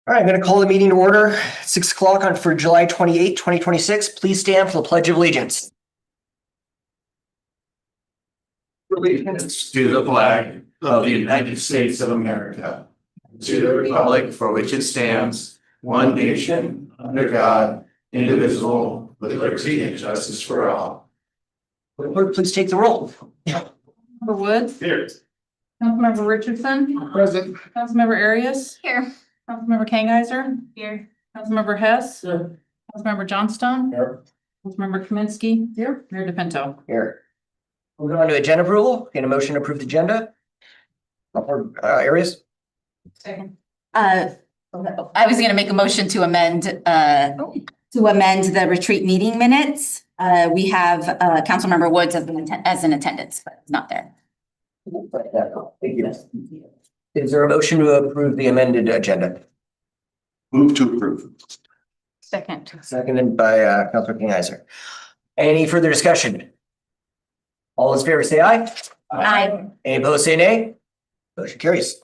All right, I'm going to call the meeting to order. 6 o'clock for July 28, 2026. Please stand for the Pledge of Allegiance. Allegiance to the flag of the United States of America, to the republic for which it stands, one nation, under God, indivisible, with liberty and justice for all. Clerk, please take the roll. Councilmember Woods. Here. Councilmember Richardson. Present. Councilmember Arias. Here. Councilmember Kangiser. Here. Councilmember Hess. Here. Councilmember Johnstone. Here. Councilmember Kaminsky. Here. Mayor DePinto. Here. Moving on to agenda approval. Get a motion to approve the agenda. Areas. Second. I was gonna make a motion to amend the retreat meeting minutes. We have Councilmember Woods as in attendance, but not there. Thank you. Is there a motion to approve the amended agenda? Move to approve. Second. Seconded by Councilor Kingheiser. Any further discussion? All those in favor say aye. Aye. Any opposed say nay. Motion carries.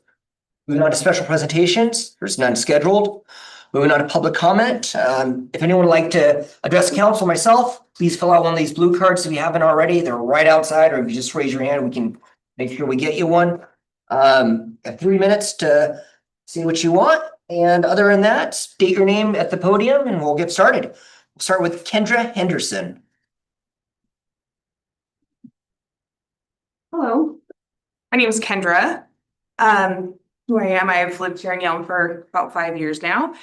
Moving on to special presentations. There's none scheduled. Moving on to public comment. If anyone would like to address the council, myself, please fill out one of these blue cards if you haven't already. They're right outside, or if you just raise your hand, we can make sure we get you one. Got 3 minutes to see what you want. And other than that, state your name at the podium and we'll get started. We'll start with Kendra Henderson. Hello, my name is Kendra. Who I am, I've lived here in Yelm for about 5 years now.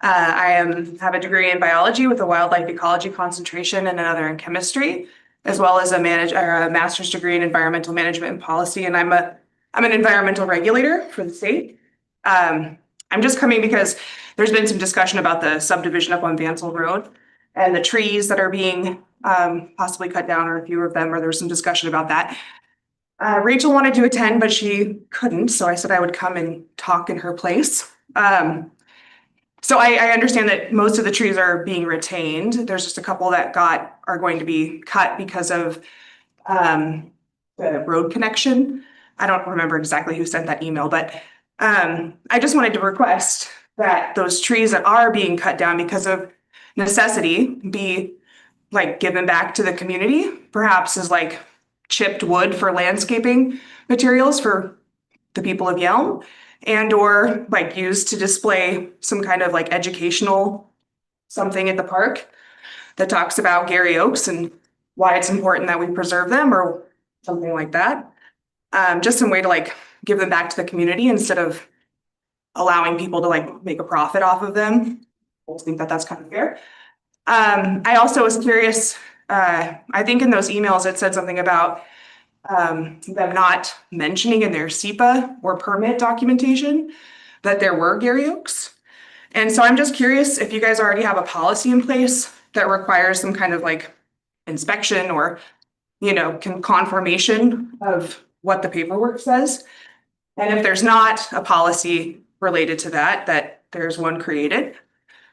I have a degree in biology with a wildlife ecology concentration and another in chemistry, as well as a master's degree in environmental management and policy. And I'm an environmental regulator for the state. I'm just coming because there's been some discussion about the subdivision up on Vansel Road and the trees that are being possibly cut down, or a few of them, or there was some discussion about that. Rachel wanted to attend, but she couldn't, so I said I would come and talk in her place. So I understand that most of the trees are being retained. There's just a couple that are going to be cut because of the road connection. I don't remember exactly who sent that email, but I just wanted to request that those trees that are being cut down because of necessity be given back to the community, perhaps as chipped wood for landscaping materials for the people of Yelm, and or used to display some kind of educational something at the park that talks about Gary Oaks and why it's important that we preserve them, or something like that. Just some way to give them back to the community instead of allowing people to make a profit off of them. I think that that's kind of fair. I also was curious, I think in those emails it said something about them not mentioning in their SEPA or permit documentation that there were Gary Oaks. And so I'm just curious if you guys already have a policy in place that requires some kind of inspection or, confirmation of what the paperwork says. And if there's not a policy related to that, that there's one created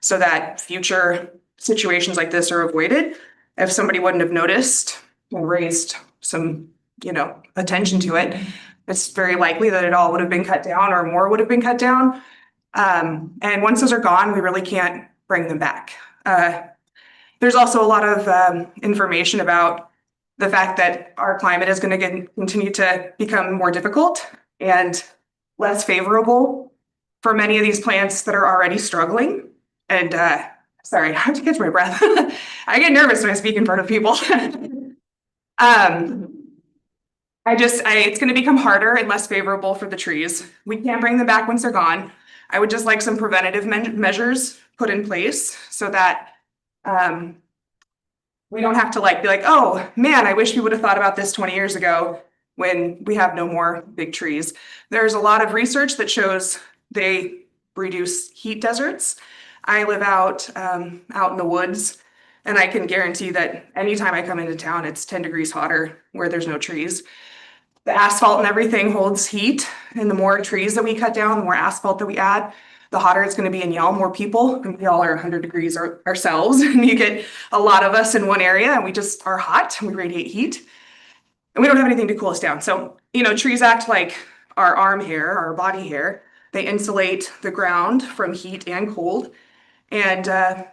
so that future situations like this are avoided. If somebody wouldn't have noticed and raised some, attention to it, it's very likely that it all would have been cut down or more would have been cut down. And once those are gone, we really can't bring them back. There's also a lot of information about the fact that our climate is going to continue to become more difficult and less favorable for many of these plants that are already struggling. And sorry, I have to catch my breath. I get nervous when I speak in front of people. It's going to become harder and less favorable for the trees. We can't bring them back once they're gone. I would just like some preventative measures put in place so that we don't have to be oh man, I wish we would have thought about this 20 years ago when we have no more big trees. There's a lot of research that shows they reduce heat deserts. I live out in the woods, and I can guarantee that anytime I come into town, it's 10 degrees hotter where there's no trees. The asphalt and everything holds heat, and the more trees that we cut down, the more asphalt that we add, the hotter it's going to be in Yelm. More people, and we all are 100 degrees ourselves, and you get a lot of us in one area, and we just are hot, and we radiate heat, and we don't have anything to cool us down. So, trees act like our arm hair, our body hair. They insulate the ground from heat and cold. And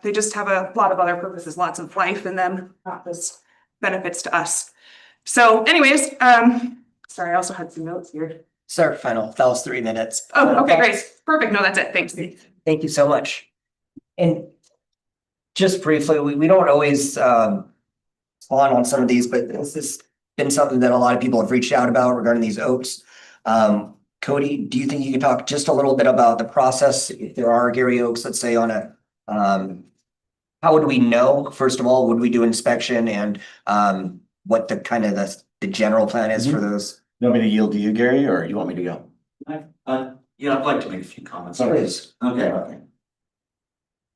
they just have a lot of other purposes, lots of life in them, not just benefits to us. So anyways, sorry, I also had some notes here. Sir, final, that was 3 minutes. Oh, okay, great. Perfect. No, that's it. Thanks. Thank you so much. And just briefly, we don't always spawn on some of these, but this has been something that a lot of people have reached out about regarding these oaks. Cody, do you think you could talk just a little bit about the process? If there are Gary Oaks, let's say on a, how would we know? First of all, would we do inspection and what the kind of the general plan is for those? You want me to yield to you, Gary, or you want me to go? Yeah, I'd like to make a few comments. Please. Okay.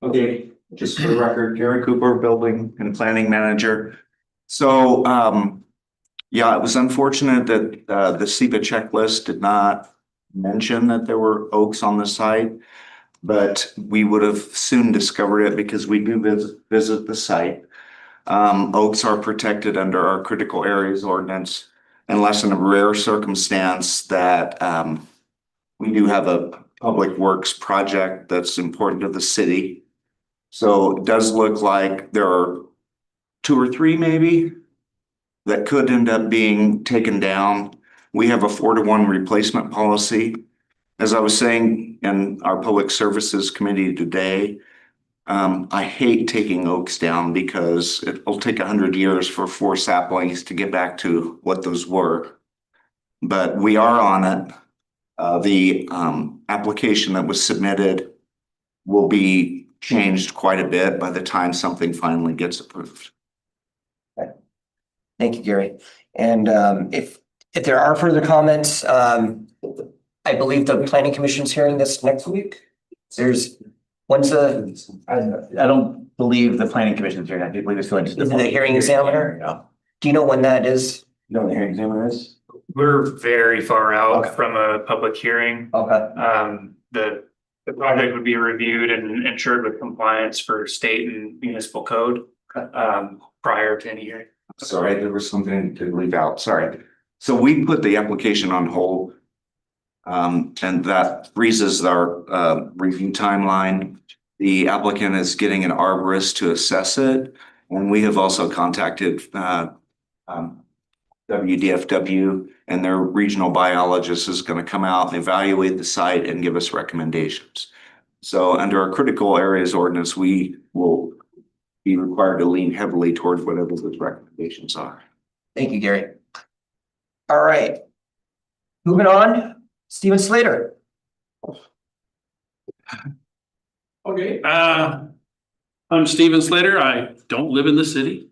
Okay, just for the record, Gary Cooper, Building and Planning Manager. So, yeah, it was unfortunate that the SEPA checklist did not mention that there were oaks on the site, but we would have soon discovered it because we do visit the site. Oaks are protected under our critical areas ordinance unless in a rare circumstance that we do have a public works project that's important to the city. So it does look like there are 2 or 3 maybe that could end up being taken down. We have a 4-to-1 replacement policy. As I was saying in our Public Services Committee today, I hate taking oaks down because it'll take 100 years for 4 saplings to get back to what those were. But we are on it. The application that was submitted will be changed quite a bit by the time something finally gets approved. Thank you, Gary. And if there are further comments, I believe the planning commission's hearing this next week. When's the? I don't believe the planning commission is here. I believe it's going to. Is it the hearing examiner? Yeah. Do you know when that is? You know what the hearing examiner is? We're very far out Okay. from a public hearing. Okay. The project would be reviewed and ensured with compliance for state and municipal code prior to any hearing. Sorry, there was something to leave out. Sorry. So we put the application on hold. And that freezes our review timeline. The applicant is getting an arborist to assess it. And we have also contacted WDFW, and their regional biologist is going to come out and evaluate the site and give us recommendations. So under our critical areas ordinance, we will be required to lean heavily towards whatever those recommendations are. Thank you, Gary. All right. Moving on, Stephen Slater. Okay, I'm Stephen Slater. I don't live in the city.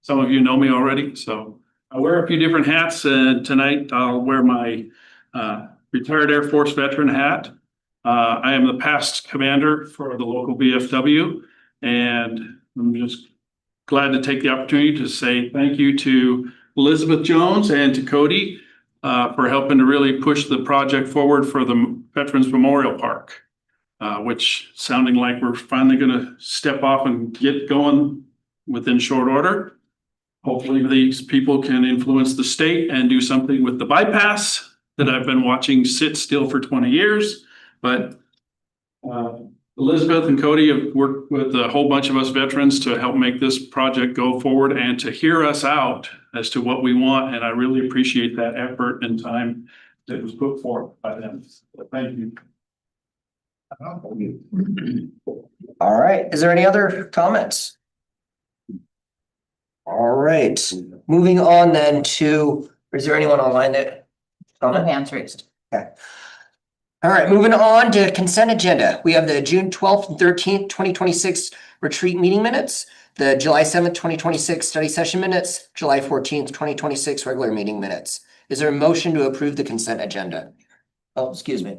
Some of you know me already, so I wear a few different hats, and tonight I'll wear my retired Air Force veteran hat. I am the past commander for the local VFW, and I'm just glad to take the opportunity to say thank you to Elizabeth Jones and to Cody for helping to really push the project forward for the Veterans Memorial Park, which sounding like we're finally going to step off and get going within short order. Hopefully these people can influence the state and do something with the bypass that I've been watching sit still for 20 years. But Elizabeth and Cody have worked with a whole bunch of us veterans to help make this project go forward and to hear us out as to what we want. And I really appreciate that effort and time that was put forth by them. So thank you. All right. Is there any other comments? All right. Moving on then to, is there anyone online that? No comment? hands raised. Okay. All right, moving on to consent agenda. We have the June 12th and 13th, 2026 retreat meeting minutes, the July 7th, 2026 study session minutes, July 14th, 2026 regular meeting minutes. Is there a motion to approve the consent agenda? Oh, excuse me.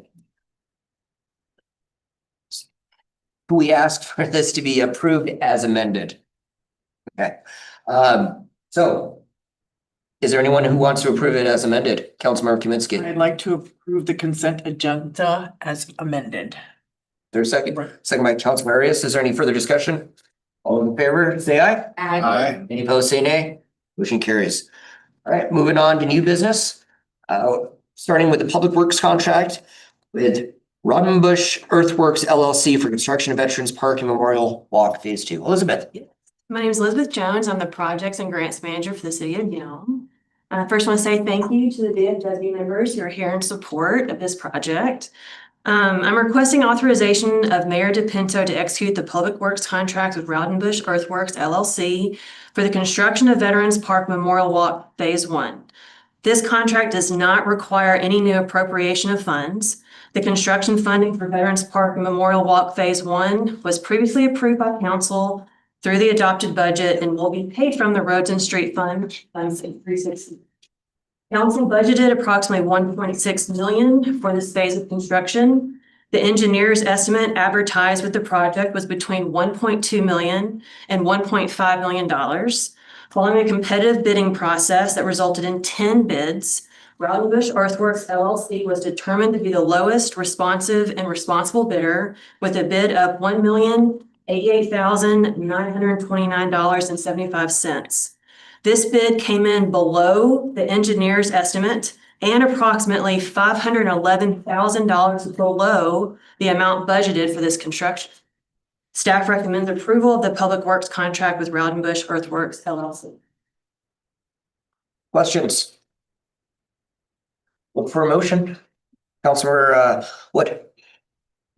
We asked for this to be approved as amended. Okay, so is there anyone who wants to approve it as amended? Councilmember Kaminsky, I'd like to approve the consent agenda as amended. there's a second. Second by Councilmember Arias. Is there any further discussion? All in favor, say aye. Aye. Any opposed, say nay. Motion carries. All right, moving on to new business. Starting with the public works contract with Rodenbush Earthworks LLC for construction of Veterans Park and Memorial Walk Phase 2. Elizabeth. My name is Elizabeth Jones. I'm the Projects and Grants Manager for the City of Yelm. I first want to say thank you to the VFW members who are here in support of this project. I'm requesting authorization of Mayor DePinto to execute the Public Works contract with Rodenbush Earthworks LLC for the construction of Veterans Park Memorial Walk Phase 1. This contract does not require any new appropriation of funds. The construction funding for Veterans Park Memorial Walk Phase 1 was previously approved by council through the adopted budget and will be paid from the Roads and Street Fund, Fund 360. Council budgeted approximately $1.6 million for this phase of construction. The engineer's estimate advertised with the project was between $1.2 million and $1.5 million. Following a competitive bidding process that resulted in 10 bids, Rodenbush Earthworks LLC was determined to be the lowest responsive and responsible bidder with a bid of $1,088,929.75. This bid came in below the engineer's estimate and approximately $511,000 below the amount budgeted for this construction. Staff recommends approval of the Public Works contract with Rodenbush Earthworks LLC. Questions? Look for a motion. Councilor Wood.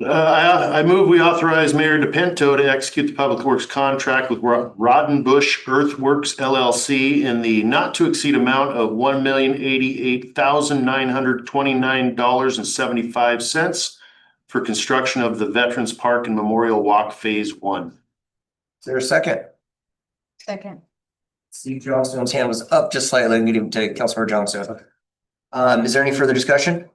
I move we authorize Mayor DePinto to execute the Public Works contract with Rodenbush Earthworks LLC in the not to exceed amount of $1,088,929.75 for construction of the Veterans Park and Memorial Walk Phase 1. Is there a second? Second. Steve Johnston's hand was up just slightly. I'm getting to Councilor Johnson. Is there any further discussion?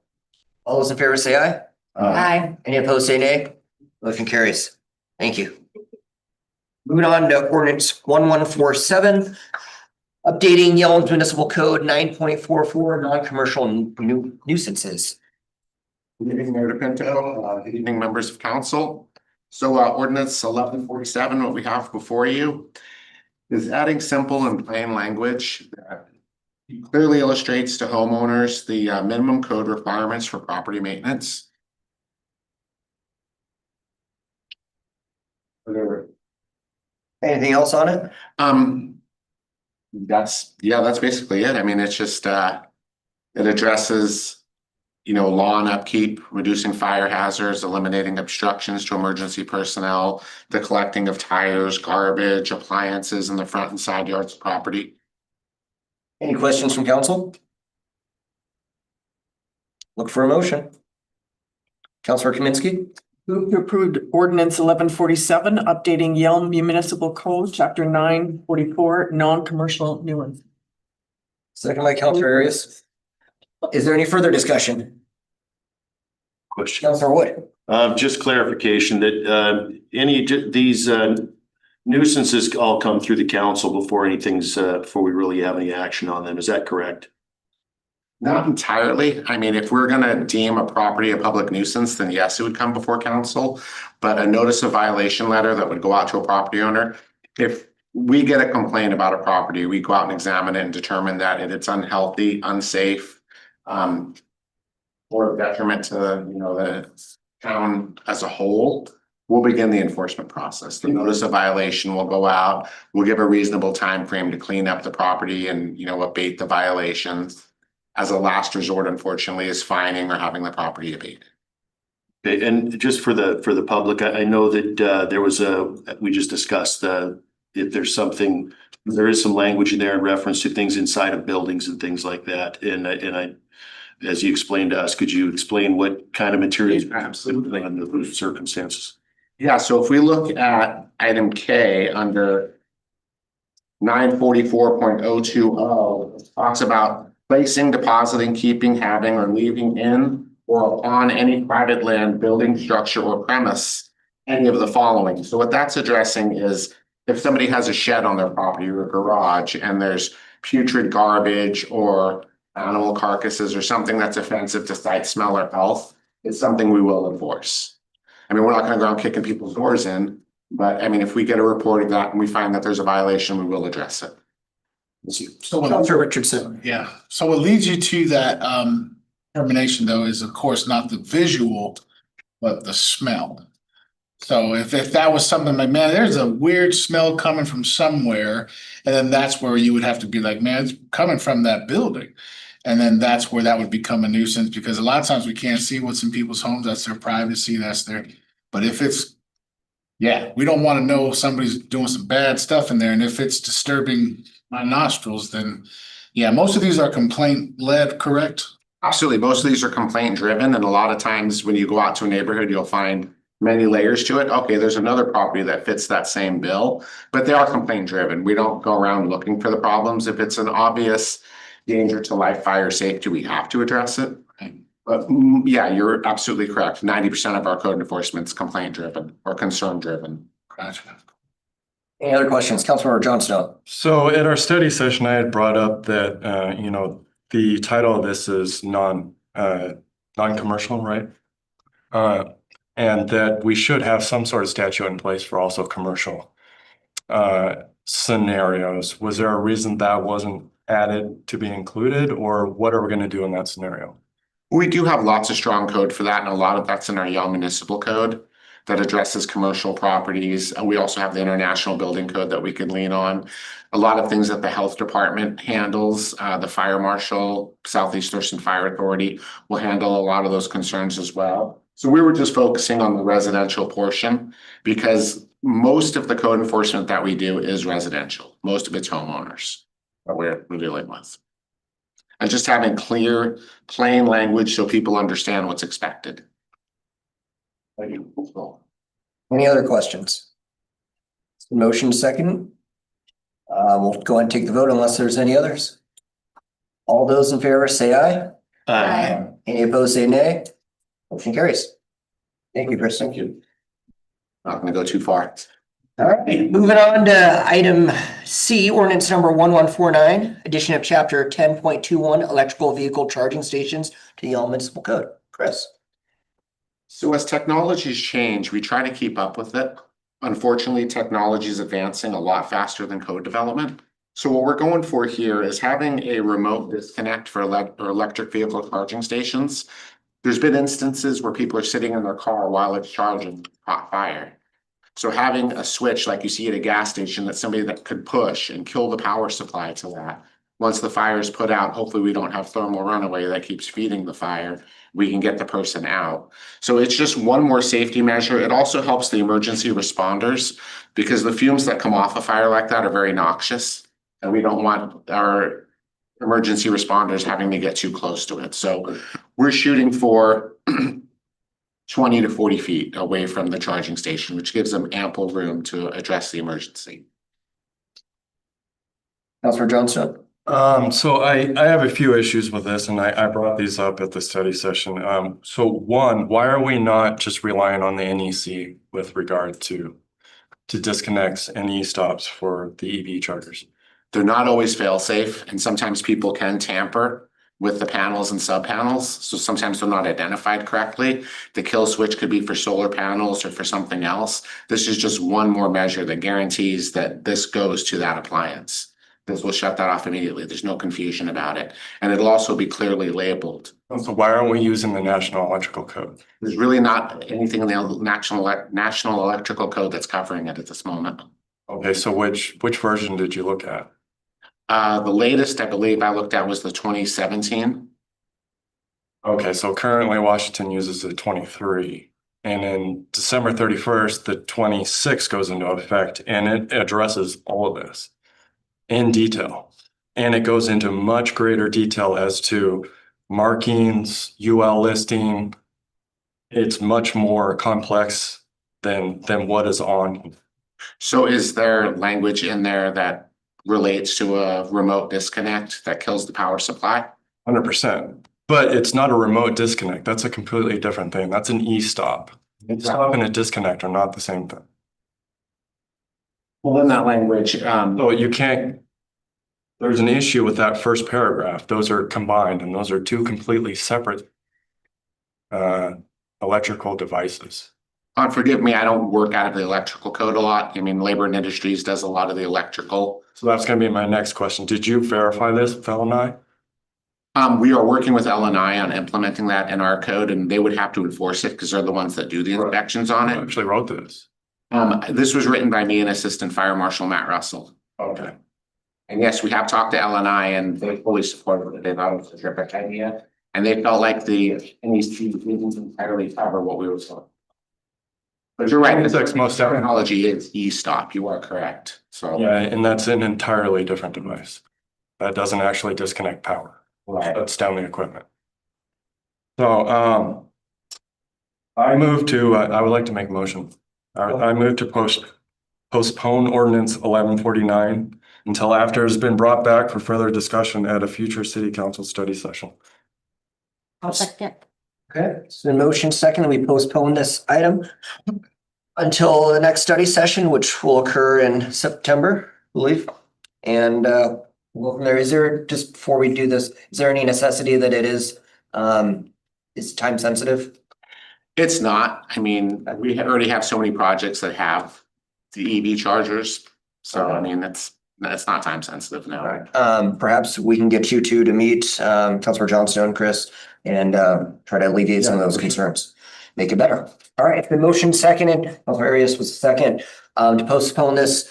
All those in favor say aye. Aye. Any opposed say nay. Motion carries. Thank you. Moving on to ordinance 1147, updating Yelm Municipal Code 9.44 non-commercial nuisances. Good evening, Mayor DePinto. Good evening, members of council. So ordinance 1147, what we have before you is adding simple and plain language that clearly illustrates to homeowners the minimum code requirements for property maintenance. Anything else on it? That's basically it. I mean, it's just it addresses, lawn upkeep, reducing fire hazards, eliminating obstructions to emergency personnel, the collecting of tires, garbage, appliances in the front and side yards of property. Any questions from council? Look for a motion. Councilor Kaminsky. Move to approve ordinance 1147, updating Yelm Municipal Code, chapter 944, non-commercial nuisance. Second by Councilor Arias. Is there any further discussion? Question. Councilor Wood. Just clarification that these nuisances all come through the council before before we really have any action on them. Is that correct? Not entirely. I mean, if we're gonna deem a property a public nuisance, then yes, it would come before council. But a notice of violation letter that would go out to a property owner, if we get a complaint about a property, we go out and examine it and determine that it's unhealthy, unsafe, or a detriment to the town as a whole, we'll begin the enforcement process. The notice of violation will go out. We'll give a reasonable time frame to clean up the property and abate the violations. As a last resort, unfortunately, is fining or having the property abated. Okay, and just for the public, I know that we just discussed if there is some language in there in reference to things inside of buildings and things like that. And I, as you explained to us, could you explain what kind of materials? Absolutely. Under those circumstances? Yeah, so if we look at item K under 944.020, it talks about placing, depositing, keeping, having, or leaving in or upon any private land, building, structure, or premise, any of the following. So what that's addressing is if somebody has a shed on their property or a garage and there's putrid garbage or animal carcasses or something that's offensive to sight, smell, or health, it's something we will enforce. I mean, we're not gonna go around kicking people's doors in, but I mean, if we get a report of that and we find that there's a violation, we will address it. So Councilor Richardson. yeah, so what leads you to that termination though is of course not the visual but the smell. So if that was something like, man, there's a weird smell coming from somewhere, and then that's where you would have to be like, man, it's coming from that building. And then that's where that would become a nuisance, because a lot of times we can't see what's in people's homes, that's their privacy, that's their, but if it's, yeah, we don't wanna know somebody's doing some bad stuff in there, and if it's disturbing my nostrils, then, yeah, most of these are complaint led, correct? Absolutely. Most of these are complaint driven, and a lot of times when you go out to a neighborhood, you'll find many layers to it. Okay, there's another property that fits that same bill, but they are complaint driven. We don't go around looking for the problems. If it's an obvious danger to life, fire, safety, we have to address it. But yeah, you're absolutely correct. 90% of our code enforcement is complaint driven or concern driven. Gotcha. Any other questions? Councilmember Johnstone? So at our study session, I had brought up that, the title of this is non-commercial, right? And that we should have some sort of statute in place for also commercial scenarios. Was there a reason that wasn't added to be included, or what are we going to do in that scenario? We do have lots of strong code for that, and a lot of that's in our Yelm Municipal Code that addresses commercial properties. And we also have the International Building Code that we could lean on. A lot of things that the health department handles, the fire marshal, Southeast Thurston Fire Authority will handle a lot of those concerns as well. So we were just focusing on the residential portion because most of the code enforcement that we do is residential. Most of it's homeowners that we're dealing with. And just having clear, plain language so people understand what's expected. Any other questions? Motion second. We'll go ahead and take the vote unless there's any others. All those in favor say aye. Aye. Any opposed say nay. Motion carries. Thank you, Chris. Thank you. Not gonna go too far. All right, moving on to item C, ordinance number 1149, addition of chapter 10.21, electrical vehicle charging stations to the Yelm Municipal Code. Chris. So as technologies change, we try to keep up with it. Unfortunately, technology is advancing a lot faster than code development. So what we're going for here is having a remote disconnect for electric vehicle charging stations. There's been instances where people are sitting in their car while it's charging, caught fire. So having a switch like you see at a gas station, that's somebody that could push and kill the power supply to that. Once the fire is put out, hopefully we don't have thermal runaway that keeps feeding the fire. We can get the person out. So it's just one more safety measure. It also helps the emergency responders because the fumes that come off a fire like that are very noxious. And we don't want our emergency responders having to get too close to it. So we're shooting for 20 to 40 feet away from the charging station, which gives them ample room to address the emergency. Councilor Johnstone. So I have a few issues with this, and I brought these up at the study session. So one, why are we not just relying on the NEC with regard to disconnects and e-stops for the EV chargers? They're not always fail safe, and sometimes people can tamper with the panels and sub panels. So sometimes they're not identified correctly. The kill switch could be for solar panels or for something else. This is just one more measure that guarantees that this goes to that appliance. This will shut that off immediately. There's no confusion about it. And it'll also be clearly labeled. So why aren't we using the National Electrical Code? There's really not anything in the National Electrical Code that's covering it at this moment. Okay, so which version did you look at? The latest I believe I looked at was the 2017. Okay, so currently Washington uses the 23. And then December 31st, the 26 goes into effect, and it addresses all of this in detail. And it goes into much greater detail as to markings, UL listing. It's much more complex than what is on. So is there language in there that relates to a remote disconnect that kills the power supply? 100%. But it's not a remote disconnect. That's a completely different thing. That's an e-stop. A stop and a disconnect are not the same thing. Well, in that language, So you can't, there's an issue with that first paragraph. Those are combined, and those are two completely separate electrical devices. forgive me, I don't work out of the electrical code a lot. I mean, Labor and Industries does a lot of the electrical. So that's gonna be my next question. Did you verify this, Phil and I? We are working with L&I on implementing that in our code, and they would have to enforce it because they're the ones that do the inspections on I it. actually wrote this. This was written by me and Assistant Fire Marshal Matt Russell. Okay. And yes, we have talked to L&I and they fully supported it. They thought it was a terrific idea. And they felt like the NEC didn't entirely cover what we were saying. But you're right, It's most definitely. technology is e-stop. You are correct. So. Yeah, and that's an entirely different device. That doesn't actually disconnect power. Right. That's down the equipment. So, I would like to make a motion. I move to postpone ordinance 1149 until after it's been brought back for further discussion at a future city council study session. I'll second. Okay, so the motion second, we postpone this item until the next study session, which will occur in September, I believe. And well, from there, is there, just before we do this, is there any necessity that it is time sensitive? It's not. I mean, we already have so many projects that have the EV chargers. So I mean, it's not time sensitive now. Perhaps we can get you two to meet Councilor Johnstone, Chris, and try to alleviate some of those concerns. Make it better. All right, the motion seconded, Councilor Arias was second, to postpone this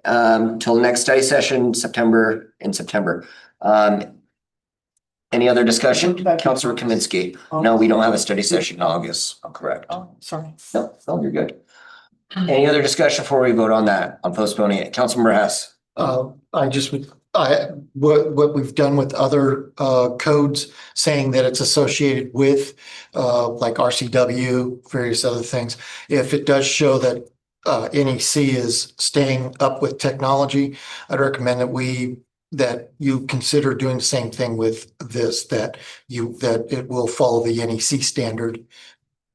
till the next study session, in September. Any other discussion? Councilor Kaminsky? No, we don't have a study session in August. Oh, correct. Oh, sorry. No, you're good. Any other discussion before we vote on that, on postponing it? Councilmember Hess? What we've done with other codes saying that it's associated with like RCW, various other things. If it does show that NEC is staying up with technology, I'd recommend that you consider doing the same thing with this, that it will follow the NEC standard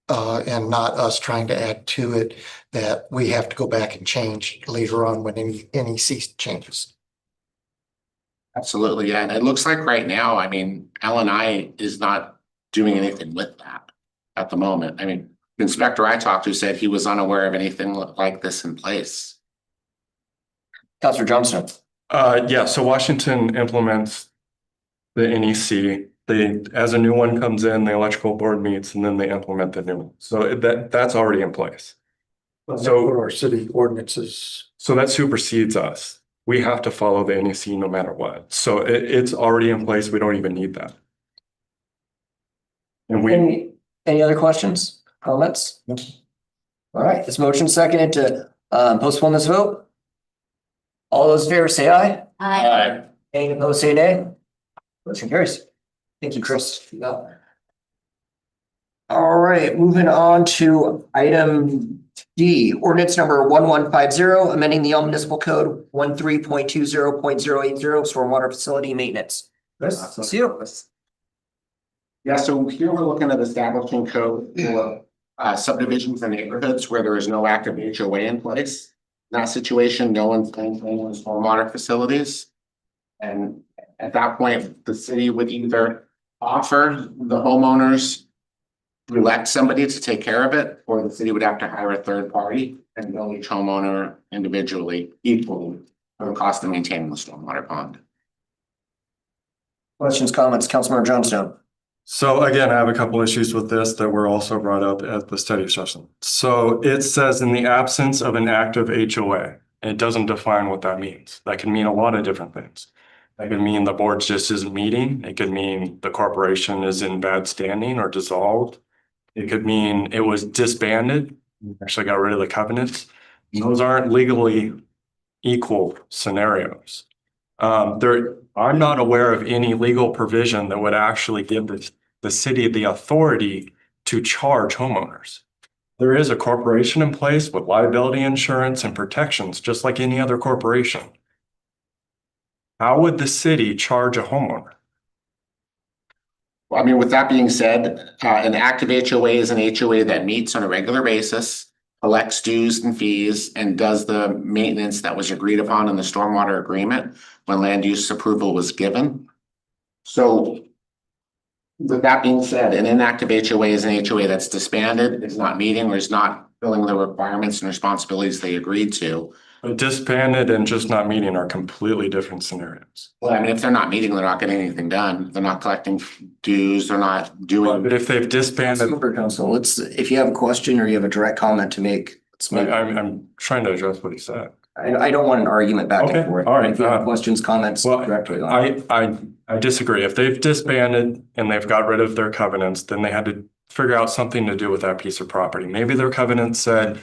and not us trying to add to it, that we have to go back and change later on when NEC changes. Absolutely, yeah. And it looks like right now, I mean, L&I is not doing anything with that at the moment. I mean, the inspector I talked to said he was unaware of anything like this in place. Councilor Johnson? Yeah, so Washington implements the NEC. As a new one comes in, the electrical board meets and then they implement the new one. So that's already in place. So our city ordinances. So that supersedes us. We have to follow the NEC no matter what. So it's already in place. We don't even need that. And any other questions, comments? All right, this motion seconded to postpone this vote. All those in favor say aye. Aye. Any opposed say nay. Motion carries. Thank you, Chris. All right, moving on to item D, ordinance number 1150, amending the Yelm Municipal Code 13.20.080, stormwater facility maintenance. Chris, that's you. Yeah, so here we're looking at establishing code for subdivisions and neighborhoods where there is no active HOA in place. In that situation, no one's maintaining stormwater facilities. And at that point, the city would either offer the homeowners elect somebody to take care of it, or the city would have to hire a third party and bill each homeowner individually equally for the cost of maintaining the stormwater pond. Questions, comments, Councilmember Johnstone? So again, I have a couple issues with this that were also brought up at the study session. So it says in the absence of an active HOA, and it doesn't define what that means. That can mean a lot of different things. That could mean the board just isn't meeting. It could mean the corporation is in bad standing or dissolved. It could mean it was disbanded, actually got rid of the covenants. Those aren't legally equal scenarios. I'm not aware of any legal provision that would actually give the city the authority to charge homeowners. There is a corporation in place with liability insurance and protections, just like any other corporation. How would the city charge a homeowner? Well, I mean, with that being said, an active HOA is an HOA that meets on a regular basis, collects dues and fees, and does the maintenance that was agreed upon in the stormwater agreement when land use approval was given. So with that being said, an inactive HOA is an HOA that's disbanded, is not meeting, or is not fulfilling the requirements and responsibilities they agreed to. But disbanded and just not meeting are completely different scenarios. Well, I mean, if they're not meeting, they're not getting anything done. They're not collecting dues, they're not doing. But if they've disbanded, Member Council, if you have a question or you have a direct comment to make, let's make. I'm trying to address what he said. I don't want an argument back Okay, and forth. all right, If you have questions, comments Well, directly on. I disagree. If they've disbanded and they've got rid of their covenants, then they had to figure out something to do with that piece of property. Maybe their covenant said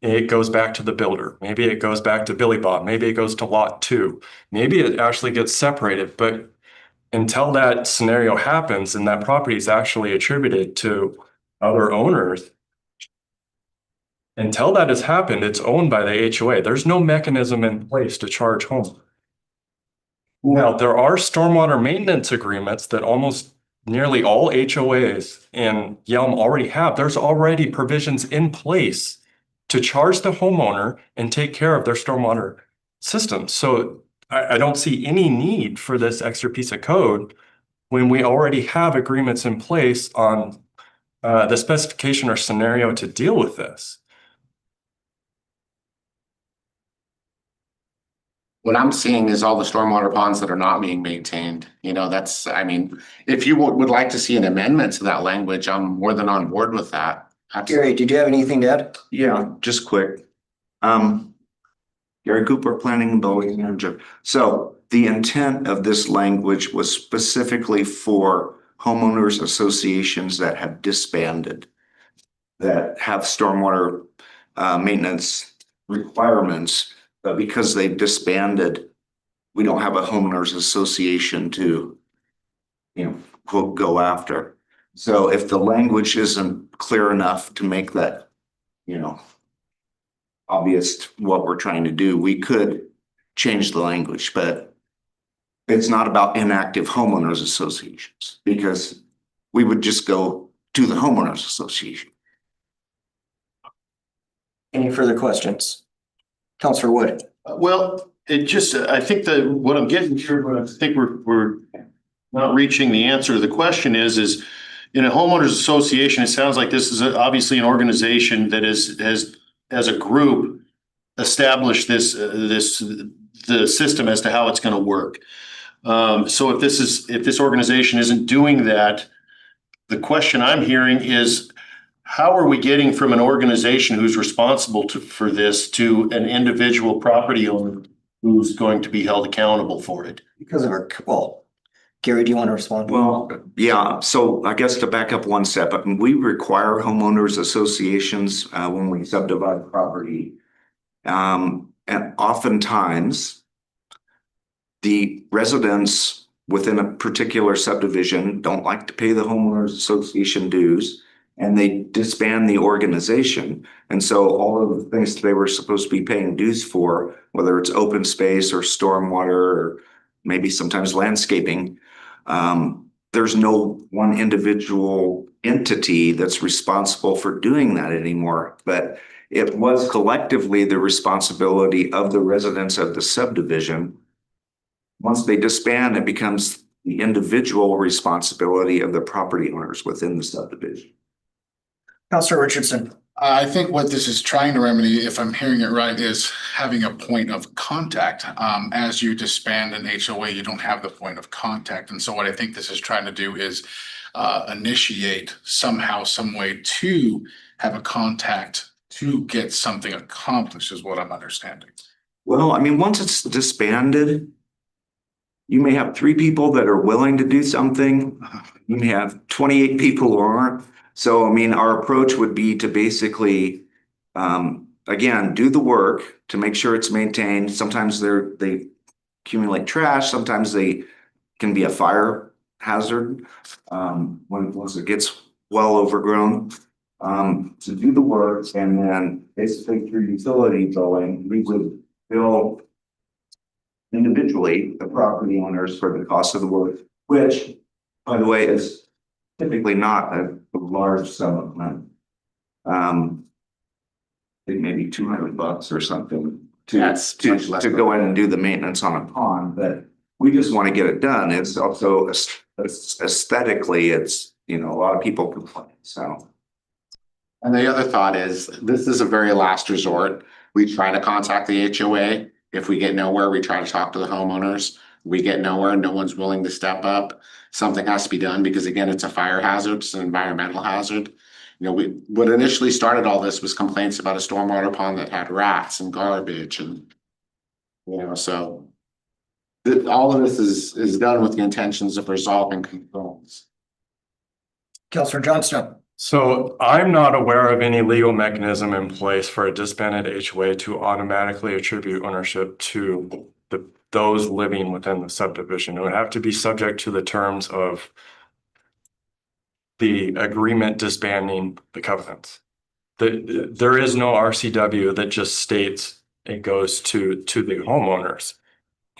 it goes back to the builder. Maybe it goes back to Billy Bob. Maybe it goes to lot 2. Maybe it actually gets separated, but until that scenario happens and that property is actually attributed to other owners, until that has happened, it's owned by the HOA. There's no mechanism in place to charge homeowners. Now, there are stormwater maintenance agreements that almost nearly all HOAs in Yelm already have. There's already provisions in place to charge the homeowner and take care of their stormwater system. So I don't see any need for this extra piece of code when we already have agreements in place on the specification or scenario to deal with this. What I'm seeing is all the stormwater ponds that are not being maintained. You know, that's, I mean, if you would like to see an amendment to that language, I'm more than on board with that. Gary, did you have anything to add? Yeah, just quick. Gary Cooper, Planning and Building Manager. So the intent of this language was specifically for homeowners associations that have disbanded, that have stormwater maintenance requirements, but because they've disbanded, we don't have a homeowners association to, quote, go after. So if the language isn't clear enough to make that, obvious what we're trying to do, we could change the language, but it's not about inactive homeowners associations because we would just go to the homeowners association. Any further questions? Councilor Wood. Well, it just, I think that what I'm getting here, but I think we're not reaching the answer to the question is in a homeowners association, it sounds like this is obviously an organization that has as a group established the system as to how it's going to work. So if this organization isn't doing that, the question I'm hearing is, how are we getting from an organization who's responsible for this to an individual property owner who's going to be held accountable for it? Because of Gary, do you want to respond? Well, yeah. So I guess to back up one step, we require homeowners associations when we subdivide property. And oftentimes the residents within a particular subdivision don't like to pay the homeowners association dues, and they disband the organization. And so all of the things that they were supposed to be paying dues for, whether it's open space or stormwater or maybe sometimes landscaping, there's no one individual entity that's responsible for doing that anymore. But it was collectively the responsibility of the residents of the subdivision. Once they disband, it becomes the individual responsibility of the property owners within the subdivision. Councilor Richardson. I think what this is trying to remedy, if I'm hearing it right, is having a point of contact. As you disband an HOA, you don't have the point of contact. And so what I think this is trying to do is initiate somehow, some way to have a contact to get something accomplished is what I'm understanding. Well, I mean, once it's disbanded, you may have 3 people that are willing to do something. You may have 28 people who aren't. So, I mean, our approach would be to basically, again, do the work to make sure it's maintained. Sometimes they accumulate trash. Sometimes they can be a fire hazard once it gets well overgrown. To do the work, and then basically through utility billing, we would bill individually the property owners for the cost of the work, which, by the way, is typically not a large sum of money. I think maybe $200 or something to go in and do the maintenance on a pond, but we just want to get it done. It's also aesthetically, it's, a lot of people complain, so. And the other thought is, this is a very last resort. We try to contact the HOA. If we get nowhere, we try to talk to the homeowners. We get nowhere, no one's willing to step up. Something has to be done because again, it's a fire hazard, it's an environmental hazard. What initially started all this was complaints about a stormwater pond that had rats and garbage and, so all of this is done with the intentions of resolving concerns. Counselor Johnstone. So I'm not aware of any legal mechanism in place for a disbanded HOA to automatically attribute ownership to those living within the subdivision. It would have to be subject to the terms of the agreement disbanding the covenants. There is no RCW that just states it goes to the homeowners.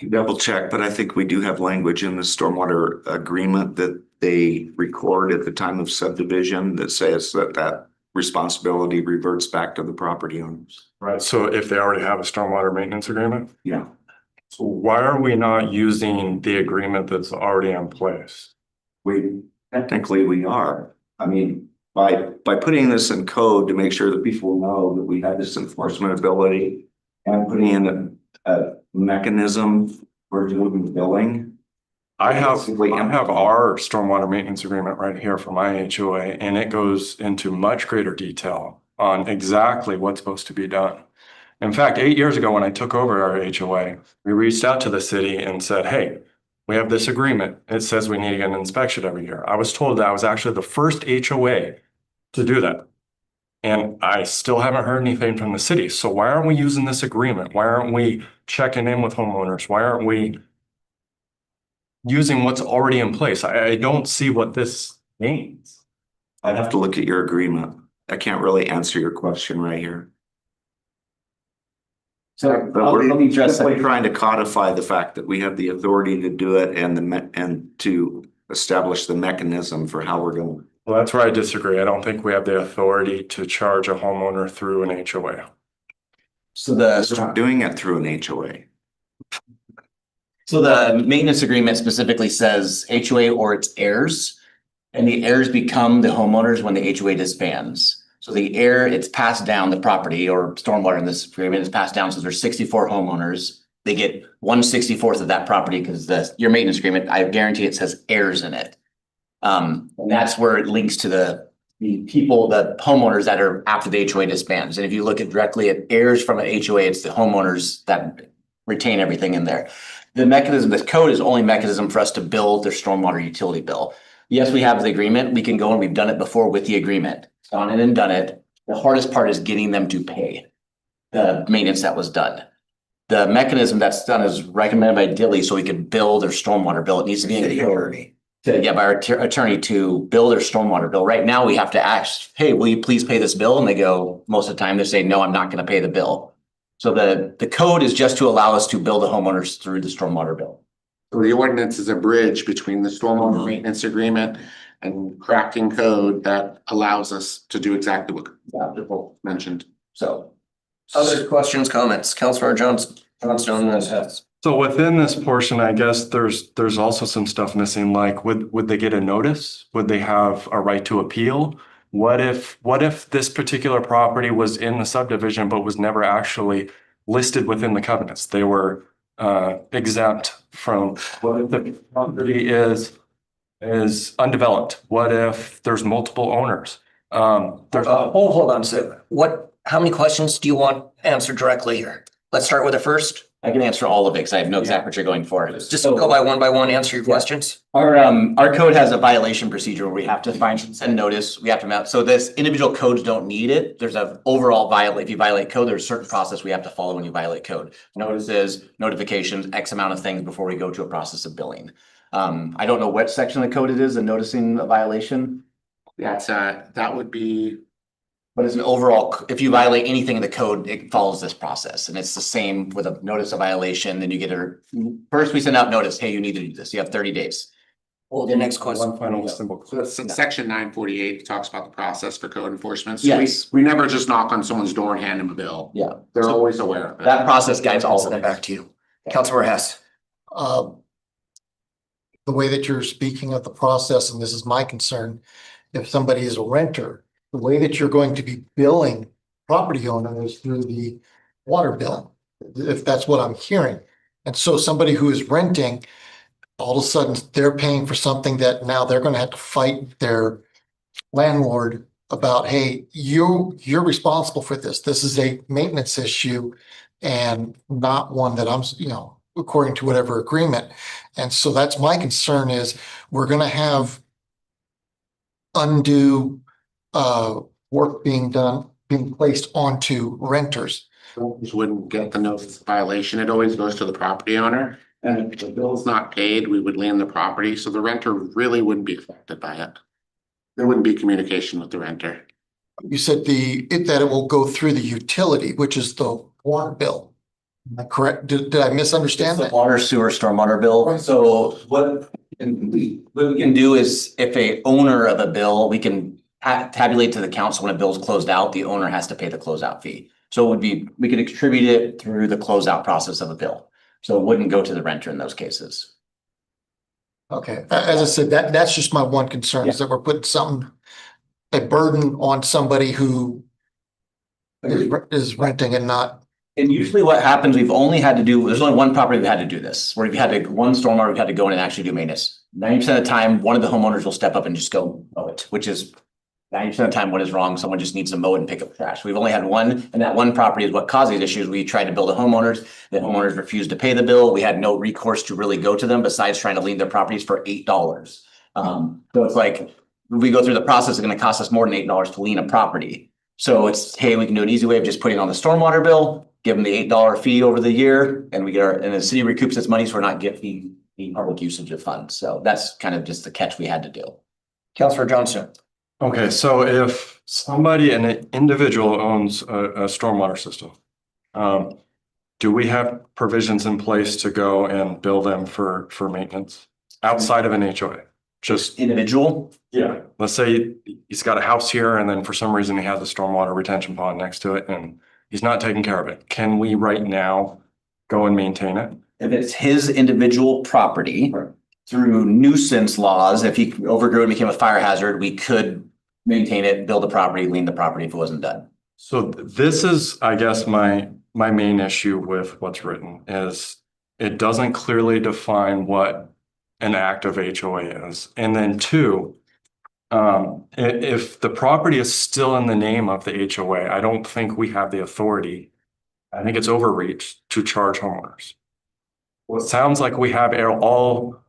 Double check, but I think we do have language in the stormwater agreement that they record at the time of subdivision that says that responsibility reverts back to the property owners. Right, so if they already have a stormwater maintenance agreement? Yeah. So why are we not using the agreement that's already in place? Technically we are. I mean, by putting this in code to make sure that people know that we have this enforcement ability and putting in a mechanism for doing billing. I have our stormwater maintenance agreement right here for my HOA, and it goes into much greater detail on exactly what's supposed to be done. In fact, 8 years ago, when I took over our HOA, we reached out to the city and said, hey, we have this agreement. It says we need to get an inspection every year. I was told that I was actually the first HOA to do that. And I still haven't heard anything from the city. So why aren't we using this agreement? Why aren't we checking in with homeowners? Why aren't we using what's already in place? I don't see what this means. I'd have to look at your agreement. I can't really answer your question right here. So let me address We're that. trying to codify the fact that we have the authority to do it and to establish the mechanism for how we're going. Well, that's where I disagree. I don't think we have the authority to charge a homeowner through an HOA. So We're not doing it through an HOA. So the maintenance agreement specifically says HOA or its heirs, and the heirs become the homeowners when the HOA disbands. So the heir, it's passed down the property, or stormwater in this agreement is passed down. So there's 64 homeowners. They get 1/64 of that property because your maintenance agreement, I guarantee it says heirs in it. And that's where it links to the people, the homeowners that are after the HOA disbands. And if you look at directly at heirs from an HOA, it's the homeowners that retain everything in there. The mechanism, this code is only mechanism for us to bill their stormwater utility bill. Yes, we have the agreement. We can go and we've done it before with the agreement. Gone in and done it. The hardest part is getting them to pay the maintenance that was done. The mechanism that's done is recommended by Dilly so we can bill their stormwater bill. It needs to be in the code. By our attorney to bill their stormwater bill. Right now, we have to ask, hey, will you please pay this bill? And they go, most of the time, they say, no, I'm not going to pay the bill. So the code is just to allow us to bill the homeowners through the stormwater bill. So the ordinance is a bridge between the stormwater maintenance agreement and crafting code that allows us to do exactly what people mentioned. So. Other questions, comments? Counselor Johnstone has. So within this portion, I guess there's also some stuff missing, like would they get a notice? Would they have a right to appeal? What if this particular property was in the subdivision but was never actually listed within the covenants? They were exempt from what if the property is undeveloped? What if there's multiple owners? Hold on a second. How many questions do you want answered directly here? Let's start with the first. I can answer all of it because I know exactly what you're going for. Just go by one, answer your questions. Our code has a violation procedure where we have to send notice, we have to map. So this individual codes don't need it. There's an overall if you violate code, there's a certain process we have to follow when you violate code. Notices, notifications, X amount of things before we go to a process of billing. I don't know what section of the code it is, and noticing a violation. That would be. But as an overall, if you violate anything in the code, it follows this process. And it's the same with a notice of violation. Then you get first we send out notice, hey, you need to do this. You have 30 days. Well, the next question. One final symbol. Section 948 talks about the process for code enforcement. So Yes. we never just knock on someone's door and hand them a bill. Yeah. They're always aware of it. That process guides all of Then them. back to you. Councilor Hess. The way that you're speaking of the process, and this is my concern, if somebody is a renter, the way that you're going to be billing property owners through the water bill, if that's what I'm hearing. And so somebody who is renting, all of a sudden they're paying for something that now they're gonna have to fight their landlord about, hey, you're responsible for this. This is a maintenance issue and not one that I'm, according to whatever agreement. And so that's my concern is we're gonna have undue work being placed onto renters. Renters wouldn't get the notice of violation. It always goes to the property owner. And if the bill's not paid, we would land the property, so the renter really wouldn't be affected by it. There wouldn't be communication with the renter. You said that it will go through the utility, which is the water bill. Am I correct? Did I misunderstand The that? water, sewer, stormwater bill. So what we can do is if a owner of a bill, we can tabulate to the council when a bill's closed out, the owner has to pay the closeout fee. So it would be, we could attribute it through the closeout process of a bill. So it wouldn't go to the renter in those cases. Okay, as I said, that's just my one concern is that we're putting a burden on somebody who is renting and not. And usually what happens, we've only had to do, there's only one property that had to do this, where we've had to, one stormwater, we've had to go in and actually do maintenance. 90% of the time, one of the homeowners will step up and just go mow it, which is 90% of the time what is wrong. Someone just needs to mow it and pick up trash. We've only had one, and that one property is what caused these issues. We tried to bill the homeowners. The homeowners refused to pay the bill. We had no recourse to really go to them besides trying to lien their properties for $8. So it's like, if we go through the process, it's going to cost us more than $8 to lien a property. So it's, hey, we can do an easy way of just putting on the stormwater bill, give them the $8 fee over the year, and and the city recoups its money, so we're not getting the public usage of funds. So that's kind of just the catch we had to do. Councilor Johnston. Okay, so if somebody, an individual owns a stormwater system, do we have provisions in place to go and bill them for maintenance outside of an HOA? Just individual? Yeah, let's say he's got a house here and then for some reason he has a stormwater retention pond next to it and he's not taking care of it. Can we right now go and maintain it? If it's his individual property, through nuisance laws, if he overgrew and became a fire hazard, we could maintain it, build the property, lien the property if it wasn't done. So this is, I guess, my main issue with what's written is it doesn't clearly define what an active HOA is. And then two, if the property is still in the name of the HOA, I don't think we have the authority. I think it's overreach to charge homeowners. Well, it sounds like we have all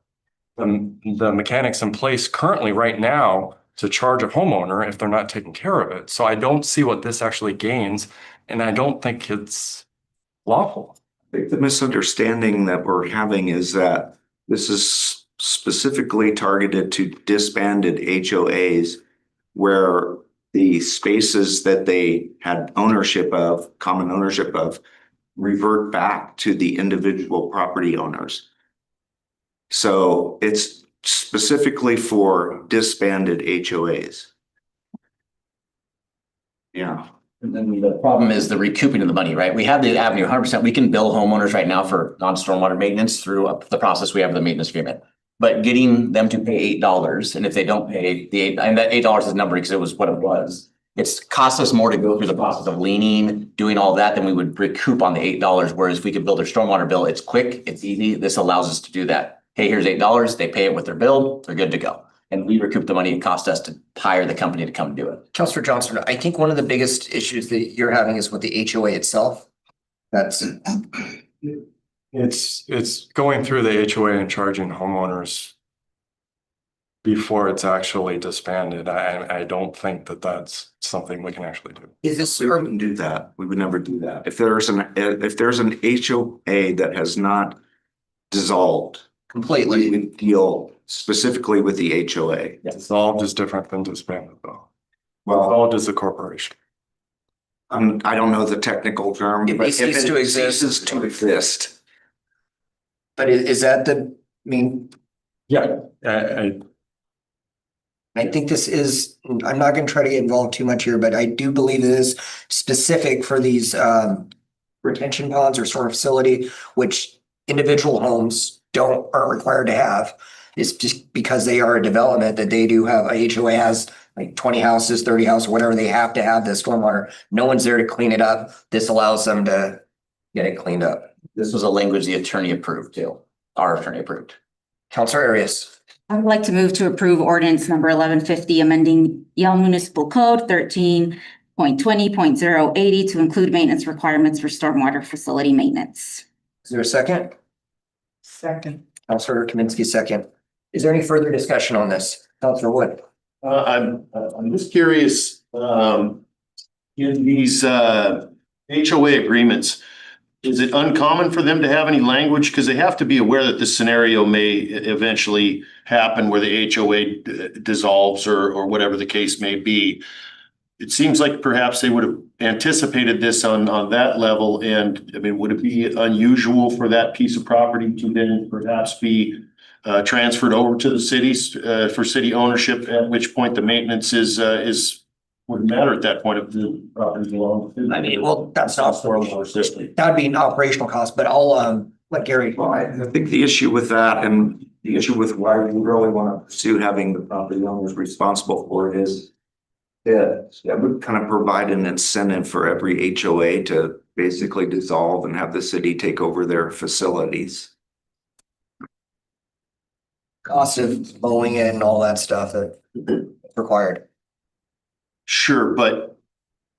the mechanics in place currently right now to charge a homeowner if they're not taking care of it. So I don't see what this actually gains, and I don't think it's lawful. I think the misunderstanding that we're having is that this is specifically targeted to disbanded HOAs where the spaces that they had ownership of, common ownership of, revert back to the individual property owners. So it's specifically for disbanded HOAs. Yeah. And then the problem is the recouping of the money, right? We have the avenue 100%. We can bill homeowners right now for non-stormwater maintenance through the process we have the maintenance agreement. But getting them to pay $8, and if they don't pay and that $8 is a number because it was what it was. It's cost us more to go through the process of leaning, doing all that than we would recoup on the $8. Whereas if we could build their stormwater bill, it's quick, it's easy. This allows us to do that. Hey, here's $8. They pay it with their bill. They're good to go. And we recoup the money it cost us to hire the company to come do it. Councilor Johnston, I think one of the biggest issues that you're having is with the HOA itself. That's It's going through the HOA and charging homeowners before it's actually disbanded. I don't think that that's something we can actually do. Is this, We wouldn't do that. We would never do that. If there's an HOA that has not dissolved completely, we would deal specifically with the HOA. Dissolved is different than disbanded though. Well, Dissolved is a corporation. I don't know the technical term, It but if ceases to exist. ceases to exist. but is that the, I mean, Yeah, I think this is, I'm not gonna try to get involved too much here, but I do believe it is specific for these retention ponds or storm facility, which individual homes aren't required to have. It's just because they are a development that they do have, a HOA has like 20 houses, 30 houses, whatever, they have to have the stormwater. No one's there to clean it up. This allows them to get it cleaned up. This was a language the attorney approved too, our attorney approved. Counselor Arias. I would like to move to approve ordinance number 1150, amending Yelm Municipal Code 13.20.080 to include maintenance requirements for stormwater facility maintenance. Is there a second? Second. Counselor Kaminsky, second. Is there any further discussion on this? Counselor Wood. I'm just curious, in these HOA agreements, is it uncommon for them to have any language? Because they have to be aware that this scenario may eventually happen where the HOA dissolves or whatever the case may be. It seems like perhaps they would have anticipated this on that level. And I mean, would it be unusual for that piece of property to then perhaps be transferred over to the cities for city ownership, at which point the maintenance wouldn't matter at that point if the property belongs. I mean, well, that's not stormwater system. That'd be an operational cost, but I'll let Gary. Well, I think the issue with that and the issue with why we really want to pursue having the property owners responsible for it is that would kind of provide an incentive for every HOA to basically dissolve and have the city take over their facilities. Cost of mowing it and all that stuff that required. Sure, but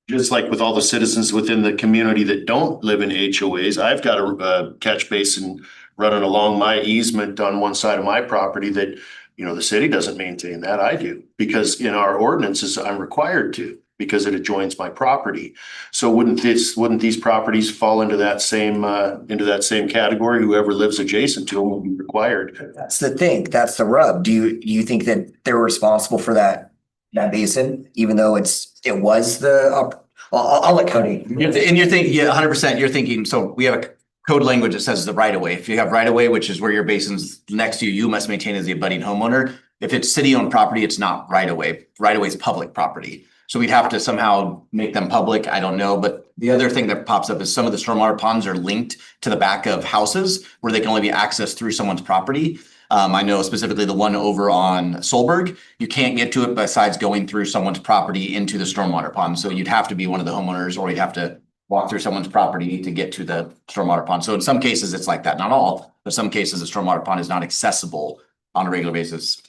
just like with all the citizens within the community that don't live in HOAs, I've got a catch basin running along my easement on one side of my property that, you know, the city doesn't maintain that. I do, because in our ordinances, I'm required to, because it adjoins my property. So wouldn't these properties fall into that same category? Whoever lives adjacent to them will be required. That's the thing. That's the rub. Do you think that they're responsible for that basin, even though it was the, I'll let Cody. And you're thinking, yeah, 100%, you're thinking, so we have a code language that says the right of way. If you have right of way, which is where your basin's next to you, you must maintain as the abutting homeowner. If it's city owned property, it's not right of way. Right of way is public property. So we'd have to somehow make them public. I don't know. But the other thing that pops up is some of the stormwater ponds are linked to the back of houses where they can only be accessed through someone's property. I know specifically the one over on Solberg, you can't get to it besides going through someone's property into the stormwater pond. So you'd have to be one of the homeowners, or you'd have to walk through someone's property to get to the stormwater pond. So in some cases, it's like that, not all, but some cases, the stormwater pond is not accessible on a regular basis.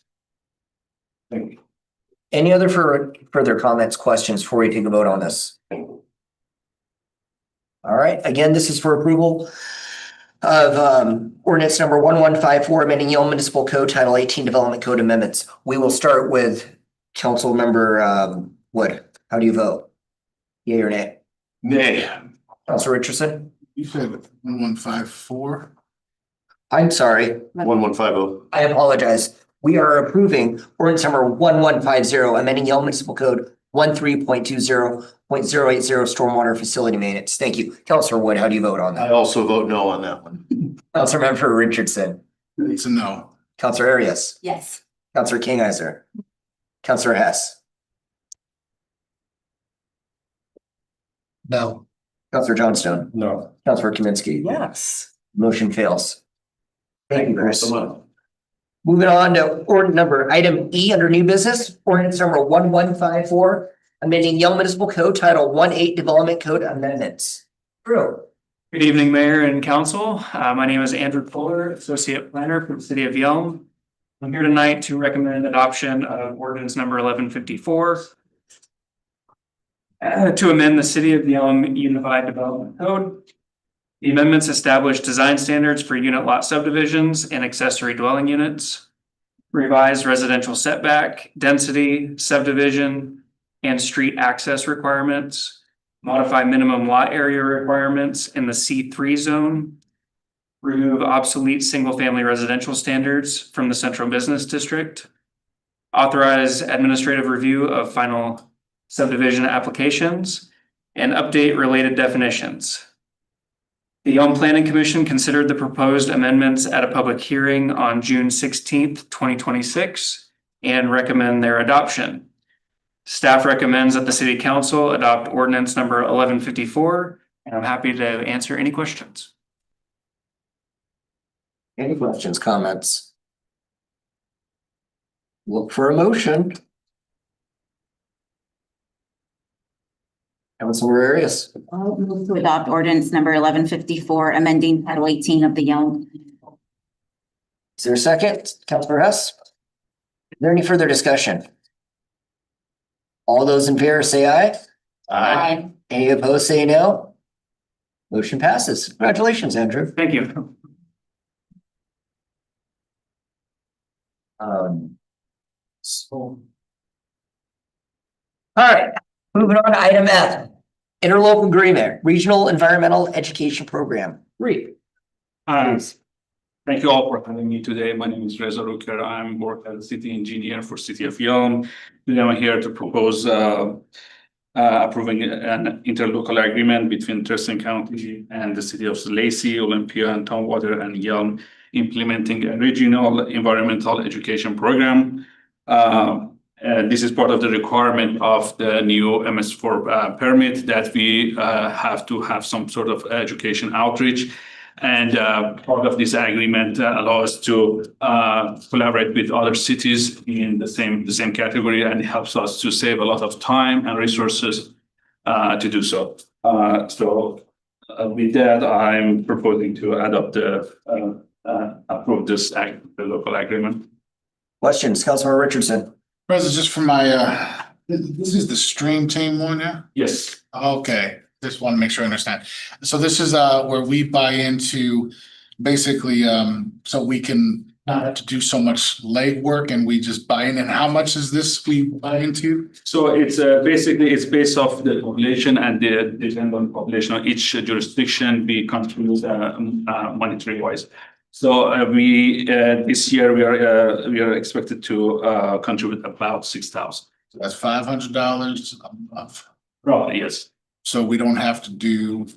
Any other further comments, questions before we take a vote on this? All right, again, this is for approval of ordinance number 1154, amending Yelm Municipal Code Title 18 Development Code Amendments. We will start with Council Member Wood. How do you vote? Yea or nay? Nay. Councilor Richardson? You said 1154? I'm sorry. 1150. I apologize. We are approving ordinance number 1150, amending Yelm Municipal Code 13.20.080 stormwater facility maintenance. Thank you. Councilor Wood, how do you vote on I that? also vote no on that one. Councilmember Richardson? It's a no. Councilor Arias? Yes. Councilor Kingiser? Councilor Hess? No. Councilor Johnstone? No. Councilor Kaminsky? Yes. Motion fails. Thank you, Chris. Moving on to item E under new business, ordinance number 1154, amending Yelm Municipal Code Title 18 Development Code Amendments. Drew. Good evening, Mayor and Council. My name is Andrew Fuller, Associate Planner for the City of Yelm. I'm here tonight to recommend adoption of ordinance number 1154 to amend the City of Yelm Unified Development Code. The amendments establish design standards for unit lot subdivisions and accessory dwelling units, revise residential setback, density, subdivision, and street access requirements, modify minimum lot area requirements in the C3 zone, remove obsolete single-family residential standards from the central business district, authorize administrative review of final subdivision applications, and update related definitions. The Yelm Planning Commission considered the proposed amendments at a public hearing on June 16th, 2026, and recommend their adoption. Staff recommends that the City Council adopt ordinance number 1154, and I'm happy to answer any questions. Any questions, comments? Look for a motion. And Councilor Arias. I'll move to adopt ordinance number 1154, amending Title 18 of the Yelm. Is there a second? Councilor Hess? Is there any further discussion? All those in favor say aye. Aye. Any opposed, say no. Motion passes. Congratulations, Andrew. Thank you. So. All right, moving on to item F. Interlocal agreement, Regional Environmental Education Program. Read. Thank you all for having me today. My name is Reza Ruker. I'm work as a city engineer for City of Yelm. Today I'm here to propose approving an interlocal agreement between Thurston County and the city of Lacey, Olympia, and Tumwater and Yelm, implementing a regional environmental education program. This is part of the requirement of the new MS4 permit that we have to have some sort of education outreach. And part of this agreement allows us to collaborate with other cities in the same category, and helps us to save a lot of time and resources to do so. With that, I'm proposing to adopt approve this local agreement. Questions, Councilor Richardson? President, just for my, this is the stream team one, yeah? Yes. Okay, just want to make sure I understand. So this is where we buy into basically so we can not have to do so much legwork and we just buy in. And how much is this we buy into? So it's basically it's based off the population and the dependent population of each jurisdiction. We contribute monetary wise. So we this year we are expected to contribute about 6,000. So that's $500 a month. Roughly, yes. So we don't have to do